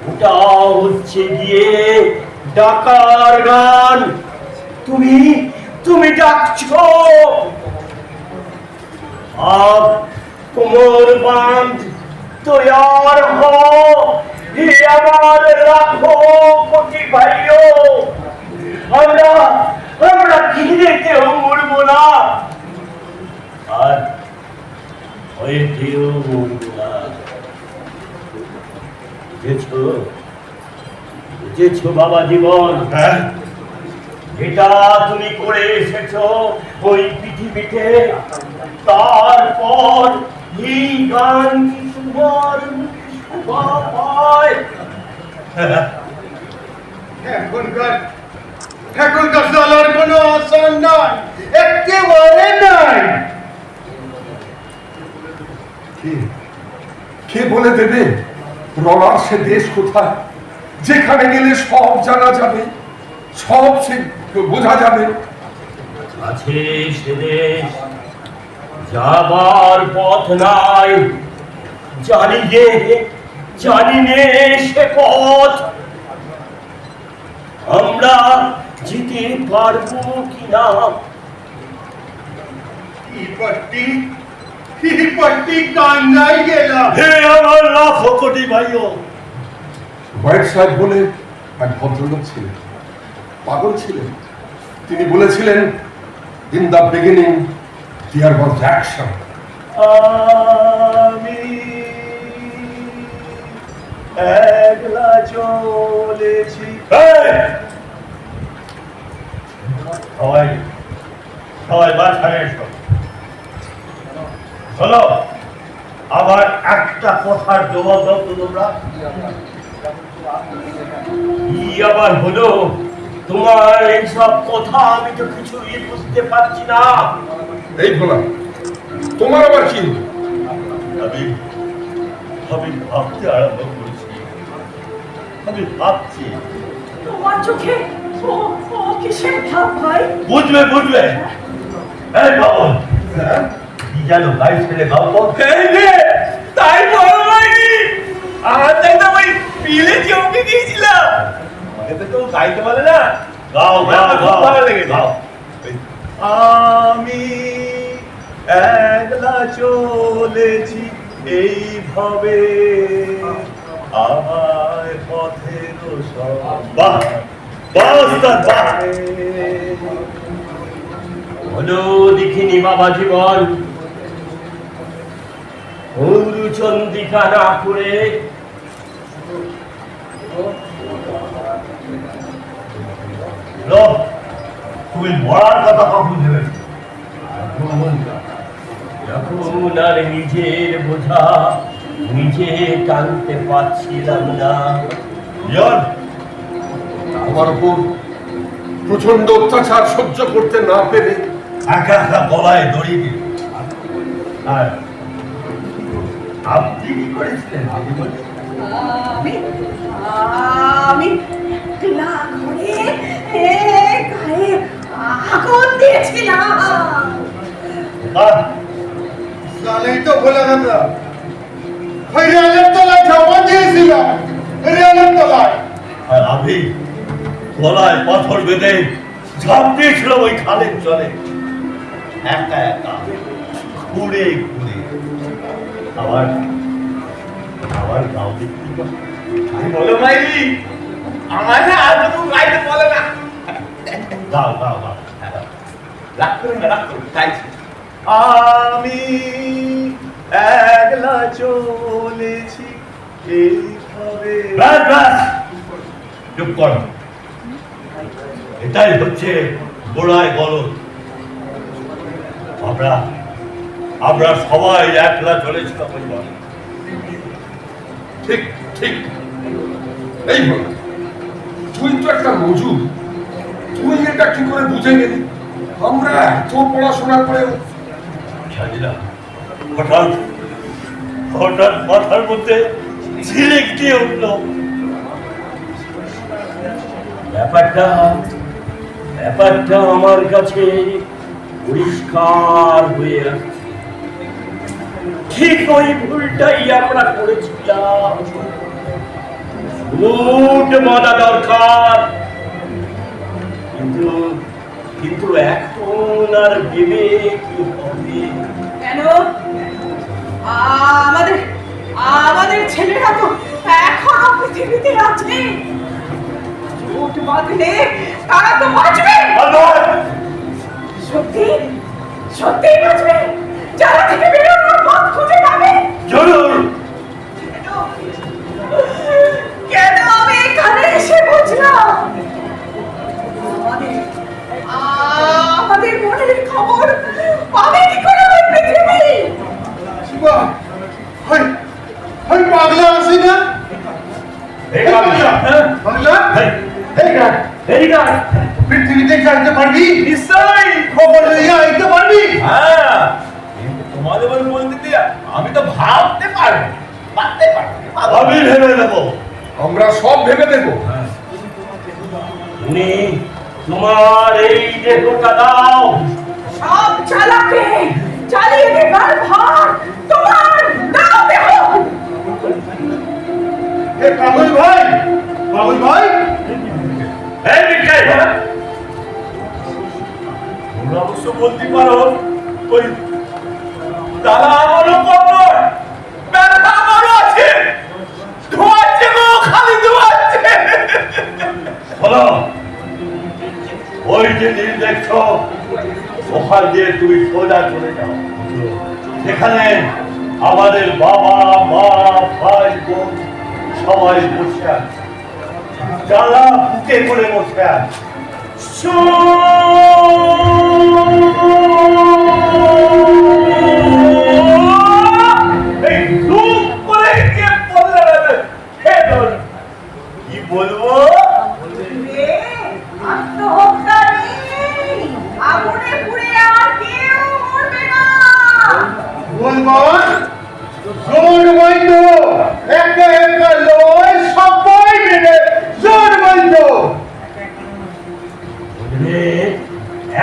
ওটা হচ্ছে গিয়ে ডাকার গান। তুমি ডাকছো, आप কোমর বাঁধ তৈয়ার হো, হে আমার লাখো কোটি ভাইও। আমরা ঘিরেতেও মরবো না, আর হয়েতেও মরবো না। বুঝেছো বাবা জীবন? হ্যাঁ, যেটা তুমি করে এসেছো ওই পৃথিবীতে, তারপর এই গান কি তোমার শোভা পায়? এখনকার চলার কোনো আসান নাই, একেবারে নাই। কে বলে দেবে রনার সে দেশ কোথায়, যেখানে গেলে সব জানা যাবে, সব সে বোঝা যাবে? আছে সে দেশ, যাবার পথ নাই, জানি নে সে পথ। আমরা যেতে পারবো কিনা? পট্টি কান্নাই গেলাম। হে আমার লাখো কোটি ভাইও। হোয়াইট সাহেব বলে এক ভদ্রলোক ছিলেন, পাগল ছিলেন। তিনি বলেছিলেন, in the beginning there was action. আমি একলা চলেছি। সবাই বাসায় এসো। শোনো, আবার একটা কথার জবাব দাও তো তোমরা। কি আবার হলো তোমার এইসব কথা? আমি তো কিছুই বুঝতে পারছি না। এই বলা, তোমার আবার কি? আমি ভাবতে আরম্ভ করেছি। আমি ভাবছি। তোমার চোখে ও কিসের ভাব ভাই? বুঝবে। এই বাবন, কি জানো গাই ছেলে গল্প? তাই বলো ভাইনি, আমার তো ওই পিলে চমকে গিয়েছিলাম। এতে তো গাইতে পারে না, গাও গাও খুব গাও ভালো লেগেছে। গাও। আমি একলা চলেছি এইভাবে আয় পথের বাহ বাহ ওস্তাদ, বাহ। বলো দেখিনি বাবা জীবন, চন্দ্রিকা না করে তুমি মরার কথা কখন ভেবে যখন আর নিজের বোঝা নিজে টানতে পারছিলাম না। আমার উপর প্রচন্ড অত্যাচার সহ্য করতে না পেরে একা একা গলায় দড়ি দিয়ে আর আপনি কি করেছিলেন? আমি আমি একলা ঘরে গায়ে আগুন দিয়েছিলাম। সালেই তো ভোলা কথা ওই রেলের তলায় জমা দিয়েছিলাম, রেলের তলায়। আর আমি গলায় পাথর বেঁধে ঝাঁপ দিয়েছিলাম ওই খালের জলে, একা একা ঘুরে ঘুরে। আবার আবার গাও দেখতে বলো মাইরি, আমার না আর তো গাইতে বলে না। গাও গাও গাও। রাগ করুন না, রাগ করুন, গাইছি। আমি একলা চলেছি এইভাবে। ব্যাস ব্যাস, চুপ কর। এটাই হচ্ছে গোড়ায় গলদ। আমরা আমরা সবাই একলা চলেছিলাম ওই বনে। ঠিক ঠিক এই বল, তুই তো একটা মজুর, তুই এটা কি করে বুঝে গেলি? আমরা এত পড়াশোনা করেও জানি না, হঠাৎ হঠাৎ মাথার মধ্যে ঝিলিক দিয়ে উঠলো। ব্যাপারটা ব্যাপারটা আমার কাছে পরিষ্কার হয়ে আসছে। ঠিক ওই ভুলটাই আমরা করেছিলাম। উঠ মানা দরকার, কিন্তু কিন্তু এখন আর ভেবে কি হবে? কেন আমাদের আমাদের ছেলেরা তো এখনো পৃথিবীতে আছে। জোট বাঁধলে তারা তো বাঁচবে। সত্যি সত্যি বাঁচবে, যারা থেকে বেরোনোর পথ খুঁজে পাবে। জরুর কেন আমি এখানে এসে বুঝলাম আমাদের আমাদের মনের খবর পাবে কি করে ওই পৃথিবী? শিবা, ওই পাগলা আছে না? এই পাগলা, হ্যাঁ? পাগলা? এই, এই গাছ, এই না, পৃথিবীতে জানতে পারবি? নিশ্চয়ই। খবর লইয়া আইতে পারবি? হ্যাঁ, কিন্তু তোমাদের ওই বলতে দিয়ে আমি তো ভাবতে পারবো, ভাবতে পারবো। আমি ভেবে নেবো। আমরা সব ভেবে দেবো। তুমি তোমার এই দেহটা দাও। সব চালাকে চালিয়ে দেবার ভার তোমার, দাও দেহ। এ পাগল ভাই, পাগল ভাই, এই বিক্রয়, তোমরা অবশ্য বলতে পারো ওই দাদা আমারও কবর, ব্যথা আমারও আছে, ধোয়াচ্ছে গো, খালি ধোয়াচ্ছে। শোনো, ওই যে নীল দেখছো, ওখান দিয়ে তুমি সোজা চলে যাও। সেখানে আমাদের বাবা মা ভাই বোন সবাই বসে আছে, যারা বুকে করে বসে আছে। এই ধূপ করে কে বললে কি বলবো? রে, আত্মহত্যা নেই, আগুনে পুড়ে আর কেউ মরবে না। বলবান, জোর বন্ধ, একা একা লয়, সবাই মিলে জোর বন্ধ।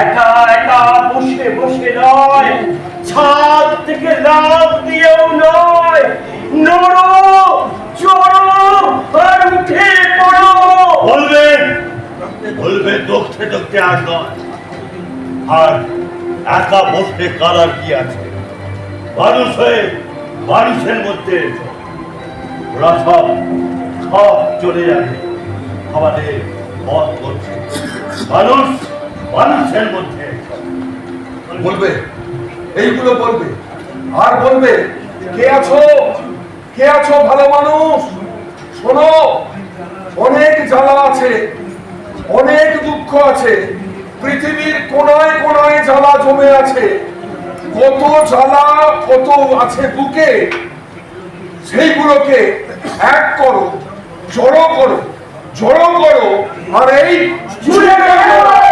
একা একা বসে বসে নয়, ছাদ থেকে লাফ দিয়েও নয়, নড়ো চড়ো আর উঠে পড়ো। বলবে বলবে দক্ষিণ করতে আর নয়। আর একা বসে করার কি আছে? মানুষ হয়ে মানুষের মধ্যে এসো। ওরা সব সব চলে যাবে, আমাদের পথ করছে। মানুষ মানুষের মধ্যে এসো। বলবে, এইগুলো বলবে, আর বলবে, কে আছো, কে আছো ভালো মানুষ, শোনো, অনেক জ্বালা আছে, অনেক দুঃখ আছে, পৃথিবীর কোনায় কোনায় জ্বালা জমে আছে, কত জ্বালা কত আছে বুকে, সেইগুলোকে এক করো, জড়ো করো, জড়ো করো, আর এই জুড়ে রাখো।